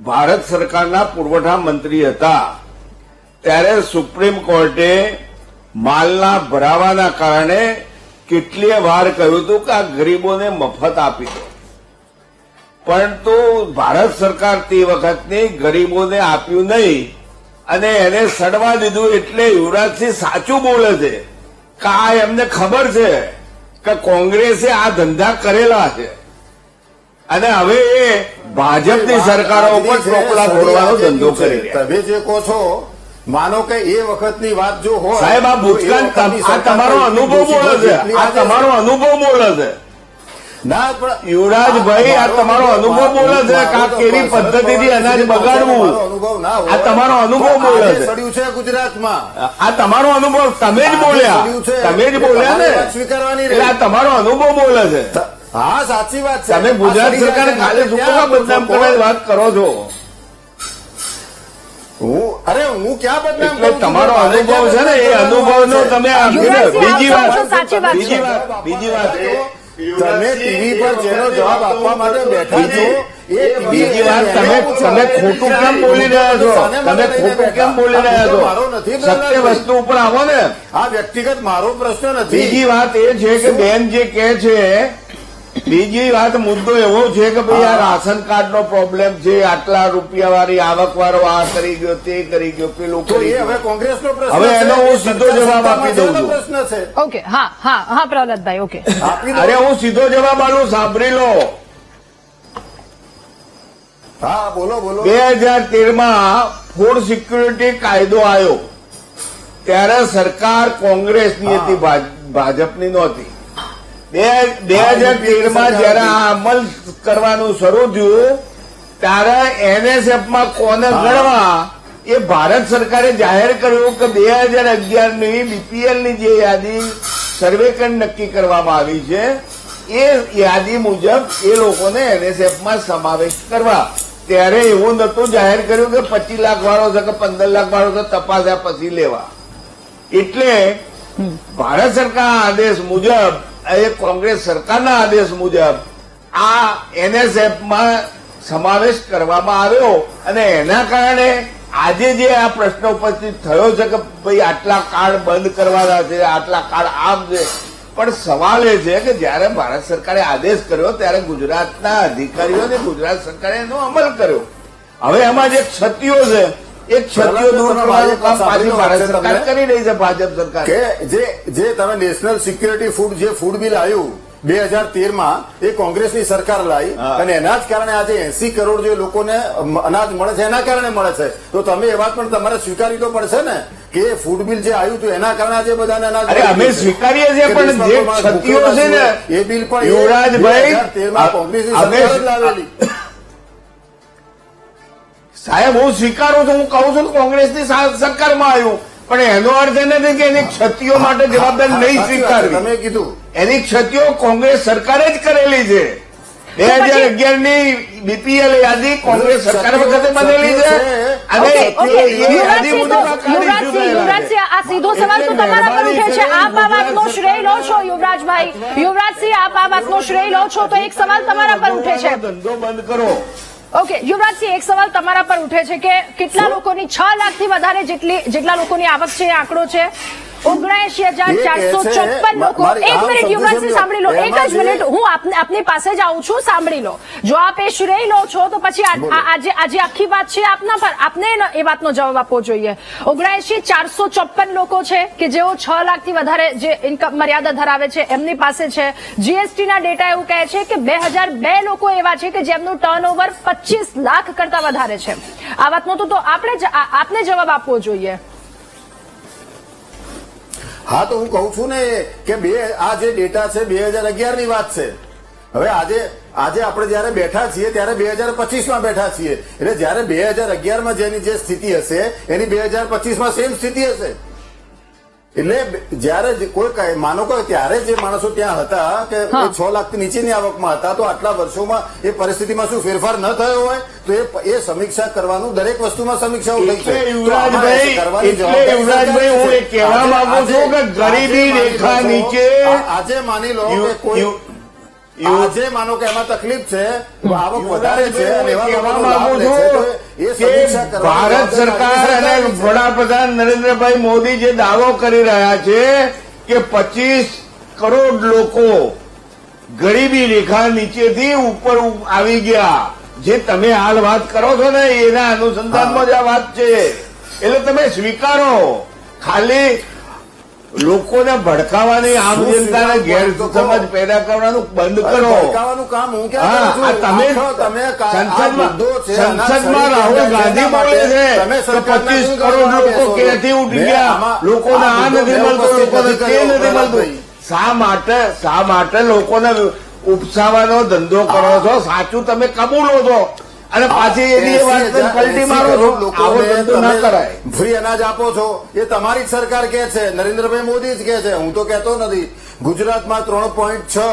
ભારત સરકારના પુરવઠા મંત્રી હતા ત્યારે સુપ્રીમ કોર્ટે માલના ભરાવાના કારણે કેટલીય વાર કહ્યું હતું કે આ ગરીબોને મફત આપી દો, પરંતુ ભારત સરકાર તે વખતની ગરીબોને આપ્યું નહીં અને એને સડવા દીધું. એટલે યુવરાજસિંહ સાચું બોલે છે કે આ એમને ખબર છે કે કોંગ્રેસે આ ધંધા કરેલા છે અને હવે એ ભાજપની સરકારો ઉપર ટોપલા ફોડવાનો ધંધો કરી રહ્યા. તમે જે કહો છો, માનો કે એ વખતની વાત જો હોય, સાહેબ, આ ભૂતકાળ, આ તમારો અનુભવ બોલે છે, આ તમારો અનુભવ બોલે છે. ના પણ યુવરાજભાઈ, આ તમારો અનુભવ બોલે છે કે આ કેવી પદ્ધતિથી અનાજ બગાડવું, અનુભવ ના હોય. આ તમારો અનુભવ બોલે આજે છે. સડ્યું છે ગુજરાતમાં. આ તમારો અનુભવ, તમે જ બોલ્યા, તમે જ બોલ્યા ને, સ્વીકારવાની એટલે આ તમારો અનુભવ બોલે છે. હા, સાચી વાત છે. તમે ગુજરાત સરકાર ખાલી શું બદનામ કરવાની વાત કરો છો? હું ક્યાં બદનામ એટલે કરું છું? તમારો અનુભવ છે ને, એ અનુભવનો તમે યુવરાજસિંહ, બીજી આપ કહો છો વાત, સાચી વાત છે. બીજી વાત તમે ટીવી પર જેનો જવાબ આપવા માટે બેઠા છો, એ બીજી વાત, તમે ખોટું કેમ બોલી રહ્યા છો? તમે ખોટું કેમ બોલી રહ્યા છો? મારો નથી સત્ય વસ્તુ ઉપર આવો ને. આ વ્યક્તિગત મારો પ્રશ્ન નથી. બીજી વાત એ છે કે બેન જે કહે છે, બીજી વાત, મુદ્દો એવો છે કે ભાઈ આ રાશન કાર્ડ નો પ્રોબ્લેમ છે, આટલા રૂપિયા વાળી આવક વાળો આ કરી ગયો, તે કરી ગયો, પેલું તો કરી એ હવે ગયો. કોંગ્રેસનો પ્રશ્ન હવે છે. એનો હું સીધો જવાબ આપી દઉં છું. પ્રશ્ન છે. ઓકે, હા હા હા પ્રહલાદભાઈ, ઓકે. આપી દો. અરે હું સીધો જવાબ આલું, સાંભળી લો. હા, બોલો બોલો. 2013 ફૂડ સિક્યુરિટી કાયદો આવ્યો ત્યારે સરકાર કોંગ્રેસની હતી, ભાજપની નહોતી. 2013 જયારે આ અમલ કરવાનું શરૂ થયું ત્યારે એનએસએફમાં કોને ગણવા એ ભારત સરકારે જાહેર કર્યું કે 2011ની બીપીએલની જે યાદી સર્વે કરી નક્કી કરવામાં આવી છે એ યાદી મુજબ એ લોકોને એનએસએફમાં સમાવેશ કરવા. ત્યારે એવું નતું જાહેર કર્યું કે 25 લાખ વાળો છે કે 15 લાખ વાળો છે, તપાસ્યા પછી લેવા. એટલે ભારત સરકારના આદેશ મુજબ, એ કોંગ્રેસ સરકારના આદેશ મુજબ આ એનએસએફમાં સમાવેશ કરવામાં આવ્યો અને એના કારણે આજે જે આ પ્રશ્ન ઉપસ્થિત થયો છે કે ભાઈ આટલા કાર્ડ બંધ કરવાના છે, આટલા કાર્ડ આમ છે, પણ સવાલ એ છે કે જયારે ભારત સરકારે આદેશ કર્યો ત્યારે ગુજરાતના અધિકારીઓને ગુજરાત સરકારે એનો અમલ કર્યો. હવે એમાં જે ક્ષતિઓ છે એ ક્ષતિઓ દૂર કરવાનું કામ પાછી ભારત સરકાર કરી રહી છે, ભાજપ સરકાર. કે જે તમે નેશનલ સિક્યુરિટી ફૂડ, જે ફૂડ બિલ આવ્યું 2013 એ કોંગ્રેસની સરકાર લાવી અને એના જ કારણે આજે 80 કરોડ જે લોકોને અનાજ મળે છે, એના કારણે મળે છે. તો તમે એ વાત પણ તમારે સ્વીકારી તો પડશે ને કે ફૂડ બિલ જે આવ્યું હતું એના કારણે આજે બધાને અનાજ અરે અમે સ્વીકારીએ છીએ, પણ જે ક્ષતિઓ છે ને એ બિલ પણ યુવરાજભાઈ, 2013 કોંગ્રેસની સરકાર જ લાવેલી. સાહેબ, હું સ્વીકારું છું, હું કહું છું કે કોંગ્રેસની સરકારમાં આવ્યું, પણ એનો અર્થ એ નથી કે એની ક્ષતિઓ માટે જવાબદારી નહીં સ્વીકારવી. તમે કીધું એની ક્ષતિઓ કોંગ્રેસ સરકારે જ કરેલી છે. 2011ની બીપીએલ યાદી કોંગ્રેસ સરકાર વખતે બનેલી છે અને એ યાદી મુજબ આ કાર્ય ઇસ્યુ થયેલા છે. યુવરાજસિંહ, આ સીધો સવાલ તો તમારા પર ઉઠે છે. આપ આ વાતનો શ્રેય લો છો, યુવરાજભાઈ. યુવરાજસિંહ, આપ આ વાતનો શ્રેય લો છો, તો એક સવાલ તમારા પર ઉઠે છે. ધંધો બંધ કરો. ઓકે યુવરાજસિંહ, એક સવાલ તમારા પર ઉઠે છે કે કેટલા લોકોની 6 લાખથી વધારે જેટલા લોકોની આવક છે, એ આંકડો છે 79,454 લોકો. એક મિનિટ યુવરાજસિંહ, સાંભળી લો, એક જ મિનિટ, હું આપની પાસે જ આવું છું, સાંભળી લો. જો આપ એ શ્રેય લો છો તો પછી આજે આખી વાત છે આપના પર, આપને એ વાતનો જવાબ આપવો જોઈએ. 79,454 લોકો છે કે જેઓ 6 લાખથી વધારે જે ઇન્કમ મર્યાદા ધરાવે છે, એમની પાસે છે. જીએસટીના ડેટા એવું કહે છે કે 2002 લોકો એવા છે કે જેમનું ટર્નઓવર 25 લાખ કરતા વધારે છે. આ વાતનો તો આપને જવાબ આપવો જોઈએ. હા, તો હું કહું છું ને કે આ જે ડેટા છે 2011 ની વાત છે. હવે આજે આપણે જયારે બેઠા છીએ ત્યારે 2025 બેઠા છીએ, એટલે જયારે 2011 જેની જે સ્થિતિ હશે એની 2025 સેમ સ્થિતિ હશે. એટલે જયારે કોઈ માનો કે ત્યારે જે માણસો ત્યાં હતા કે 6 લાખથી નીચેની આવકમાં હતા, તો આટલા વર્ષોમાં એ પરિસ્થિતિમાં શું ફેરફાર ન થયો હોય તો એ સમીક્ષા કરવાનું, દરેક વસ્તુમાં સમીક્ષાઓ થઈ છે. યુવરાજભાઈ, હું એ કહેવા માંગુ છું કે ગરીબી રેખા નીચે આજે માની લો કે કોઈ આજે માનો કે એમાં તકલીફ છે, આવક વધારે છે અને એવા લોકોનો લાભ લે છે, તો એ સમીક્ષા કરવાની ભારત સરકાર અને વડાપ્રધાન નરેન્દ્રભાઈ મોદી જે દાવો કરી રહ્યા છે કે 25 કરોડ લોકો ગરીબી રેખા નીચેથી ઉપર આવી ગયા, જે તમે હાલ વાત કરો છો ને એના અનુસંધાનમાં જ આ વાત છે. એટલે તમે સ્વીકારો. ખાલી લોકોને ભડકાવાની આમ જનતાને ગેરસમજ પેદા કરવાનું બંધ કરો. ભડકાવાનું કામ હું ક્યાં હા, કરું છું? આ તમે આખો તમે આ સંસદમાં મુદ્દો છે, સંસદમાં રાહુલ ગાંધી બોલે છે કે 25 કરોડ લોકો ક્યાંથી ઉઠી ગયા, લોકોને આ નથી મળતું, લોકોને તે નથી મળતું. શા માટે લોકોને ઉપસાવાનો ધંધો કરો છો? સાચું તમે કબૂલો છો અને પાછી એની વાત પલટી મારો છો. આવો ધંધો ના કરાય. ફ્રી અનાજ આપો છો એ તમારી જ સરકાર કે છે, નરેન્દ્રભાઈ મોદી જ કે છે, હું તો કહેતો નથી. ગુજરાતમાં 3.6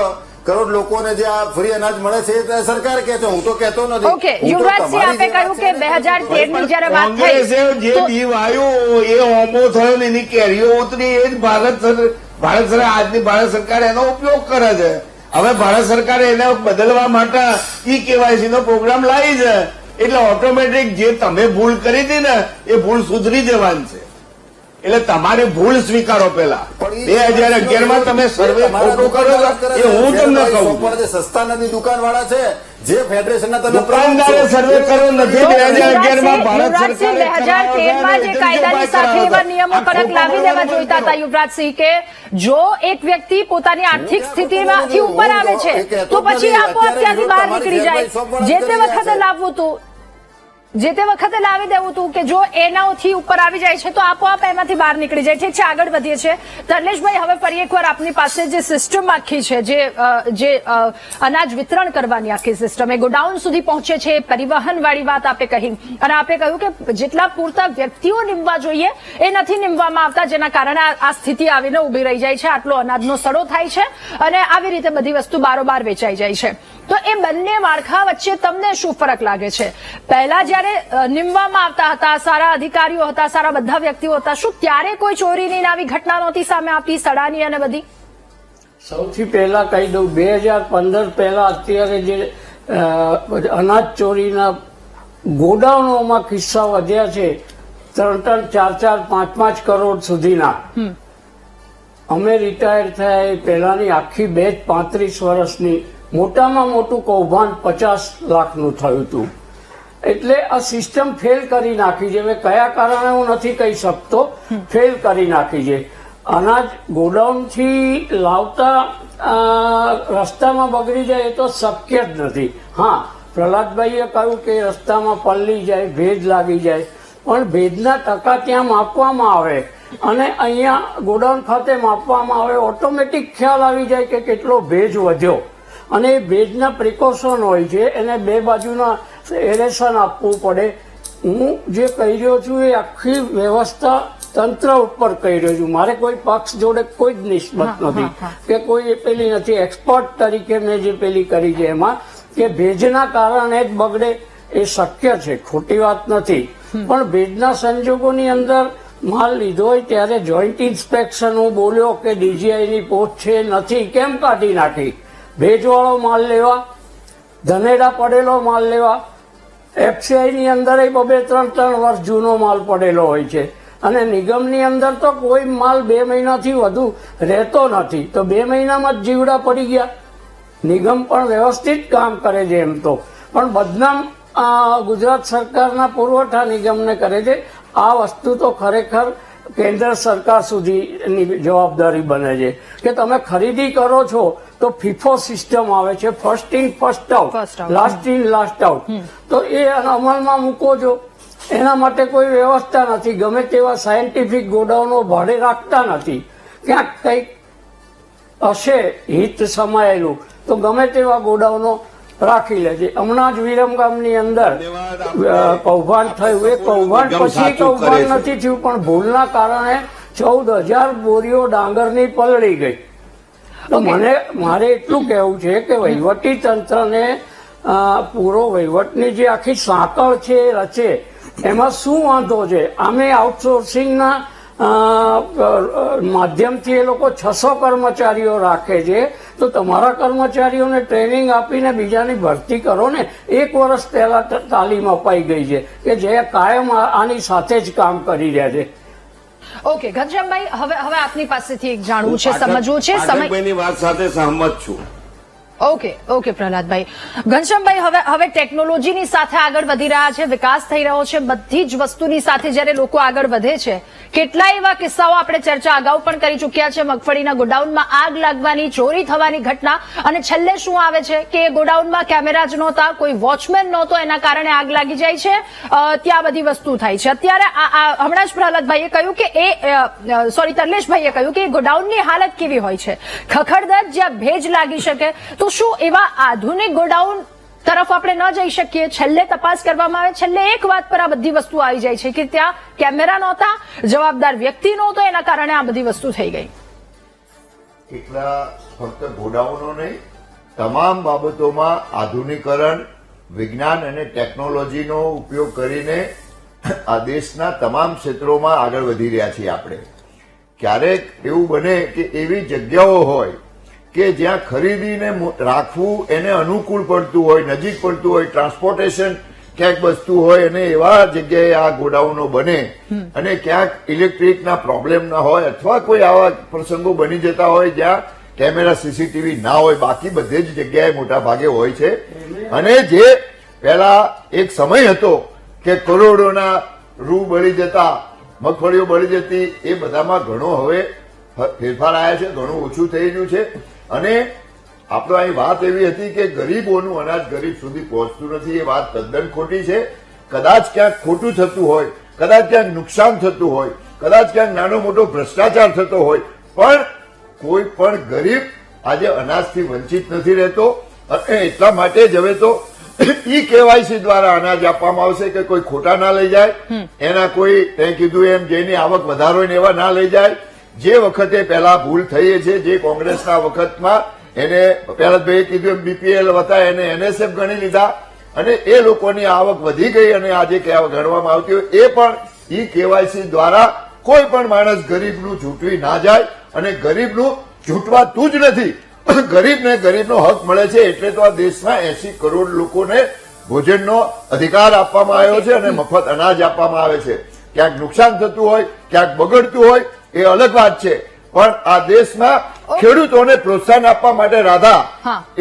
કરોડ લોકોને જે આ ફ્રી અનાજ મળે છે એ સરકાર કે છે, હું તો કહેતો નથી. ઓકે, હું તો યુવરાજસિંહ, તમારી આપે જે વાત કહ્યું કે છે ને, 2013 ની જયારે વાત કોંગ્રેસે થઈ જે જીવ આવ્યું એ હોમો થયો ને એની કેરીઓ ઉતરી, એ જ આજની ભારત સરકાર એનો ઉપયોગ કરે છે. હવે ભારત સરકારે એને બદલવા માટે ઈ-કેવાયસી નો પ્રોગ્રામ લાવી છે, એટલે ઓટોમેટિક જે તમે ભૂલ કરી હતી ને એ ભૂલ સુધરી જવાની છે. એટલે તમારી ભૂલ સ્વીકારો. પેલા 2011 માં તમે સર્વે ખોટો કરો છો એ હું તમને કહું છું. જે સસ્તા નદી દુકાન વાળા છે, જે ફેડરેશનના તમે દુકાનદારે સર્વે કર્યો નથી. 2011 માં ભારત યુવરાજસિંહ, સરકારે 2013 માં જે કાયદાની સાથે એવા નિયમો કડક લાવી દેવા જોઈતા હતા યુવરાજસિંહ, કે જો એક વ્યક્તિ પોતાની આર્થિક સ્થિતિમાંથી ઉપર આવે છે તો પછી આપોઆપ ત્યાંથી બહાર નીકળી જાય. જે તે વખતે લાવવું હતું, જે તે વખતે લાવી દેવું હતું કે જો એનાથી ઉપર આવી જાય છે તો આપોઆપ એમાંથી બહાર નીકળી જાય. ઠીક છે, આગળ વધીએ છીએ. ધર્મેશભાઈ, હવે ફરી એકવાર આપની પાસે જે સિસ્ટમ આખી છે, જે અનાજ વિતરણ કરવાની આખી સિસ્ટમ એ ગોડાઉન સુધી પહોંચે છે, પરિવહન વાળી વાત આપે કહી, અને આપે કહ્યું કે જેટલા પૂરતા વ્યક્તિઓ નીમવા જોઈએ એ નથી નીમવામાં આવતા, જેના કારણે આ સ્થિતિ આવીને ઉભી રહી જાય છે. આટલો અનાજનો સડો થાય છે અને આવી રીતે બધી વસ્તુ બારોબાર વેચાઈ જાય છે. તો એ બંને માળખા વચ્ચે તમને શું ફરક લાગે છે? પહેલા જ્યારે નીમવામાં આવતા હતા, સારા અધિકારીઓ હતા, સારા બધા વ્યક્તિઓ હતા, શું ત્યારે કોઈ ચોરીની આવી ઘટના નહોતી સામે આપી, સડાની અને બધી? સૌથી પહેલા કહી દઉં, 2015 પહેલા અત્યારે જે અનાજ ચોરીના ગોડાઉનોમાં કિસ્સા વધ્યા છે 3-3, 4-4, 5-5 કરોડ સુધીના. અમે રિટાયર થયા એ પહેલાની આખી બેચ 35 વર્ષની મોટામાં મોટું કૌભાંડ 50 લાખનું થયું હતું. એટલે આ સિસ્ટમ ફેલ કરી નાખી છે. હવે કયા કારણે હું નથી કહી શકતો, ફેલ કરી નાખી છે. અનાજ ગોડાઉનથી લાવતા રસ્તામાં બગડી જાય એ તો શક્ય જ નથી. હા, પ્રહલાદભાઈએ કહ્યું કે રસ્તામાં પલળી જાય, ભેજ લાગી જાય, પણ ભેજના ટકા ત્યાં માપવામાં આવે અને અહીંયા ગોડાઉન ખાતે માપવામાં આવે, ઓટોમેટિક ખ્યાલ આવી જાય કે કેટલો ભેજ વધ્યો. અને એ ભેજના પ્રિકોશન હોય છે, એને બે બાજુના એરેશન આપવું પડે. હું જે કહી રહ્યો છું એ આખી વ્યવસ્થા તંત્ર ઉપર કહી રહ્યો છું. મારે કોઈ પક્ષ જોડે કોઈ જ નિસ્બત નથી કે કોઈ પેલી નથી. એક્સપર્ટ તરીકે મેં જે પેલી કરી છે એમાં કે ભેજના કારણે જ બગડે એ શક્ય છે, ખોટી વાત નથી. પણ ભેજના સંજોગોની અંદર માલ લીધો હોય ત્યારે જોઈન્ટ ઇન્સ્પેક્શન હું બોલ્યો કે ડીજીઆઈની પોસ્ટ છે નથી, કેમ કાઢી નાખી? ભેજવાળો માલ લેવા, ધનેડા પડેલો માલ લેવા. એફસીઆઈ ની અંદર 2-3 વર્ષ જૂનો માલ પડેલો હોય છે અને નિગમની અંદર તો કોઈ માલ 2 મહિનાથી વધુ રહેતો નથી. તો 2 મહિનામાં જ જીવડા પડી ગયા. નિગમ પણ વ્યવસ્થિત કામ કરે છે એમ તો, પણ બદનામ ગુજરાત સરકારના પુરવઠા નિગમને કરે છે. આ વસ્તુ તો ખરેખર કેન્દ્ર સરકાર સુધીની જવાબદારી બને છે કે તમે ખરીદી કરો છો તો ફીફો સિસ્ટમ આવે છે, first in first out, last in last out. તો એ અમલમાં મૂકો છો. એના માટે કોઈ વ્યવસ્થા નથી. ગમે તેવા સાયન્ટિફિક ગોડાઉનો ભાડે રાખતા નથી. ક્યાંક કંઈક હશે હિત સમાયેલું તો ગમે તેવા ગોડાઉનો રાખી લે છે. હમણાં જ વિરમગામની અંદર કૌભાંડ થયું. એ કૌભાંડ પછી કૌભાંડ નથી થયું, પણ ભૂલના કારણે 14,000 બોરીઓ ડાંગરની પલળી ગઈ. તો મારે એટલું કહેવું છે કે વહીવટી તંત્રને પૂરો વહીવટની જે આખી સાંકળ છે એ રચે. એમાં શું વાંધો છે? આમે આઉટસોર્સિંગના માધ્યમથી એ લોકો 600 કર્મચારીઓ રાખે છે. તો તમારા કર્મચારીઓને ટ્રેનિંગ આપીને બીજાની ભરતી કરો ને. 1 વર્ષ પહેલા તાલીમ અપાઈ ગઈ છે કે જે કાયમ આની સાથે જ કામ કરી રહ્યા છે. ઓકે, ઘનશ્યામભાઈ, હવે આપની પાસેથી એક જાણવું છે, સમજવું છે. પાઠકભાઈની વાત સાથે સહમત છું. ઓકે પ્રહલાદભાઈ. ઘનશ્યામભાઈ, હવે ટેકનોલોજીની સાથે આગળ વધી રહ્યા છે, વિકાસ થઈ રહ્યો છે, બધી જ વસ્તુની સાથે જ્યારે લોકો આગળ વધે છે, કેટલાય એવા કિસ્સાઓ આપણે ચર્ચા અગાઉ પણ કરી ચૂક્યા છે. મગફળીના ગોડાઉનમાં આગ લાગવાની, ચોરી થવાની ઘટના, અને છેલ્લે શું આવે છે કે ગોડાઉનમાં કેમેરા જ નહોતા, કોઈ વોચમેન નહોતો, એના કારણે આગ લાગી જાય છે. ત્યાં બધી વસ્તુ થાય છે. અત્યારે હમણાં જ પ્રહલાદભાઈએ કહ્યું કે તરલેશભાઈએ કહ્યું કે ગોડાઉનની હાલત કેવી હોય છે, ખખડધજ, જ્યાં ભેજ લાગી શકે. તો શું એવા આધુનિક ગોડાઉન તરફ આપણે ન જઈ શકીએ? છેલ્લે તપાસ કરવામાં આવે, છેલ્લે એક વાત પર આ બધી વસ્તુ આવી જાય છે કે ત્યાં કેમેરા નહોતા, જવાબદાર વ્યક્તિ નહોતો, એના કારણે આ બધી વસ્તુ થઈ ગઈ. એટલા ફક્ત ગોડાઉનો નહીં, તમામ બાબતોમાં આધુનિકરણ, વિજ્ઞાન અને ટેકનોલોજીનો ઉપયોગ કરીને આ દેશના તમામ ક્ષેત્રોમાં આગળ વધી રહ્યા છીએ આપણે. ક્યારેક એવું બને કે એવી જગ્યાઓ હોય કે જ્યાં ખરીદીને રાખવું એને અનુકૂળ પડતું હોય, નજીક પડતું હોય, ટ્રાન્સપોર્ટેશન ક્યાંક બસતું હોય, અને એવા જગ્યાએ આ ગોડાઉનો બને અને ક્યાંક ઇલેક્ટ્રિકના પ્રોબ્લેમ ના હોય અથવા કોઈ આવા પ્રસંગો બની જતા હોય જ્યાં કેમેરા, સીસીટીવી ના હોય, બાકી બધે જ જગ્યાએ મોટા ભાગે હોય છે. અને જે પહેલા એક સમય હતો કે કરોડોના રૂ બળી જતા, મગફળીઓ બળી જતી, એ બધામાં ઘણો હવે ફેરફાર આવ્યા છે, ઘણું ઓછું થઈ ગયું છે. અને આપણે અહીં વાત એવી હતી કે ગરીબોનું અનાજ ગરીબ સુધી પહોંચતું નથી. એ વાત તદ્દન ખોટી છે. કદાચ ક્યાંક ખોટું થતું હોય, કદાચ ક્યાંક નુકસાન થતું હોય, કદાચ ક્યાંક નાનો મોટો ભ્રષ્ટાચાર થતો હોય, પણ કોઈ પણ ગરીબ આજે અનાજથી વંચિત નથી રહેતો. અને એટલા માટે જ હવે તો ઈ-કેવાયસી દ્વારા અનાજ આપવામાં આવશે કે કોઈ ખોટા ના લઈ જાય, એના કોઈ તે કીધું એમ જેની આવક વધારો હોય ને એવા ના લઈ જાય. જે વખતે પહેલા ભૂલ થઈ છે, જે કોંગ્રેસના વખતમાં એને પ્રહલાદભાઈએ કીધું એમ બીપીએલ હતા એને એનએસએફ ગણી લીધા અને એ લોકોની આવક વધી ગઈ અને આજે ગણવામાં આવતી હોય, એ પણ ઈ-કેવાયસી દ્વારા કોઈ પણ માણસ ગરીબનું છૂટવી ના જાય. અને ગરીબનું છૂટવાતું જ નથી, ગરીબને ગરીબનો હક મળે છે. એટલે તો આ દેશના 80 કરોડ લોકોને ભોજનનો અધિકાર આપવામાં આવ્યો છે અને મફત અનાજ આપવામાં આવે છે. ક્યાંક નુકસાન થતું હોય, ક્યાંક બગડતું હોય, એ અલગ વાત છે, પણ આ દેશમાં ખેડૂતોને પ્રોત્સાહન આપવા માટે રાધા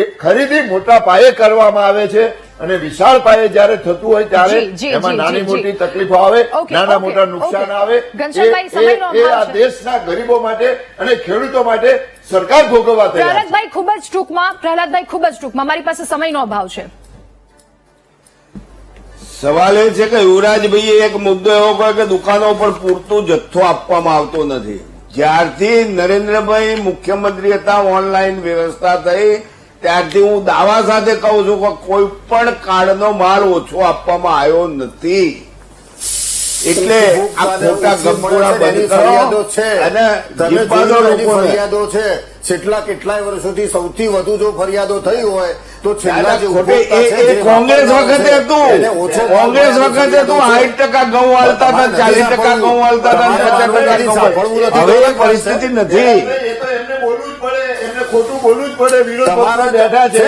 એ ખરીદી મોટા પાયે કરવામાં આવે છે. અને વિશાળ પાયે જયારે થતું હોય ત્યારે એમાં નાની મોટી તકલીફો આવે, નાના મોટા નુકસાન આવે, એ આ દેશના ગરીબો માટે અને ખેડૂતો માટે સરકાર ભોગવવા તૈયાર છે. પ્રહલાદભાઈ ખૂબ જ ટૂંકમાં, મારી પાસે સમયનો અભાવ છે. સવાલ એ છે કે યુવરાજભાઈએ એક મુદ્દો એવો કહ્યો કે દુકાનો પર પૂરતું જથ્થો આપવામાં આવતો નથી. જ્યારથી નરેન્દ્રભાઈ મુખ્યમંત્રી હતા, ઓનલાઈન વ્યવસ્થા થઈ, ત્યારથી હું દાવા સાથે કહું છું કે કોઈ પણ કાર્ડનો માલ ઓછો આપવામાં આવ્યો નથી. એટલે આ ખોટા ગપગોળા બંધ કરો. અને ફરિયાદો છે છેલ્લા કેટલાય વર્ષોથી સૌથી વધુ જો ફરિયાદો થઈ હોય તો છેલ્લા જે કોંગ્રેસ વખતે હતું, કોંગ્રેસ વખતે હતું 60% ઘઉં હાલતા હતા, 40% ઘઉં હાલતા હતા, 50% ઘઉં. હવે એ પરિસ્થિતિ નથી. ખોટું બોલવું જ પડે. વિરોધ પક્ષમાં બેઠા છે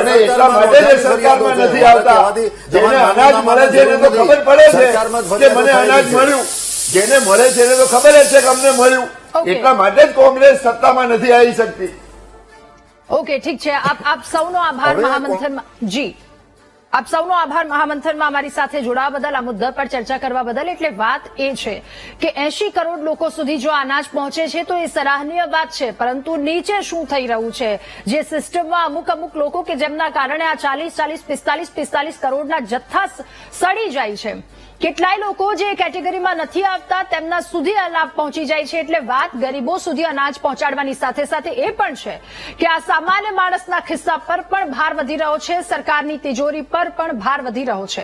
અને એટલા માટે જ સરકારમાં નથી આવતા. જેને અનાજ મળે છે એને તો ખબર પડે છે કે મને અનાજ મળ્યું, જેને મળે છે એને તો ખબર જ છે કે અમને મળ્યું. એટલા માટે જ કોંગ્રેસ સત્તામાં નથી આવી શકતી. ઓકે, ઠીક છે. આપ સૌનો આભાર મહામંથનમાં. જી, આપ સૌનો આભાર મહામંથનમાં અમારી સાથે જોડાવા બદલ, આ મુદ્દા પર ચર્ચા કરવા બદલ. એટલે વાત એ છે કે 80 કરોડ લોકો સુધી જો અનાજ પહોંચે છે તો એ સરાહનીય વાત છે, પરંતુ નીચે શું થઈ રહ્યું છે, જે સિસ્ટમમાં અમુક લોકો કે જેમના કારણે આ 45 કરોડના જથ્થા સડી જાય છે. કેટલાય લોકો જે કેટેગરીમાં નથી આવતા તેમના સુધી આ લાભ પહોંચી જાય છે. એટલે વાત ગરીબો સુધી અનાજ પહોંચાડવાની સાથે સાથે એ પણ છે કે આ સામાન્ય માણસના ખિસ્સા પર પણ ભાર વધી રહ્યો છે, સરકારની તિજોરી પર પણ ભાર વધી રહ્યો છે.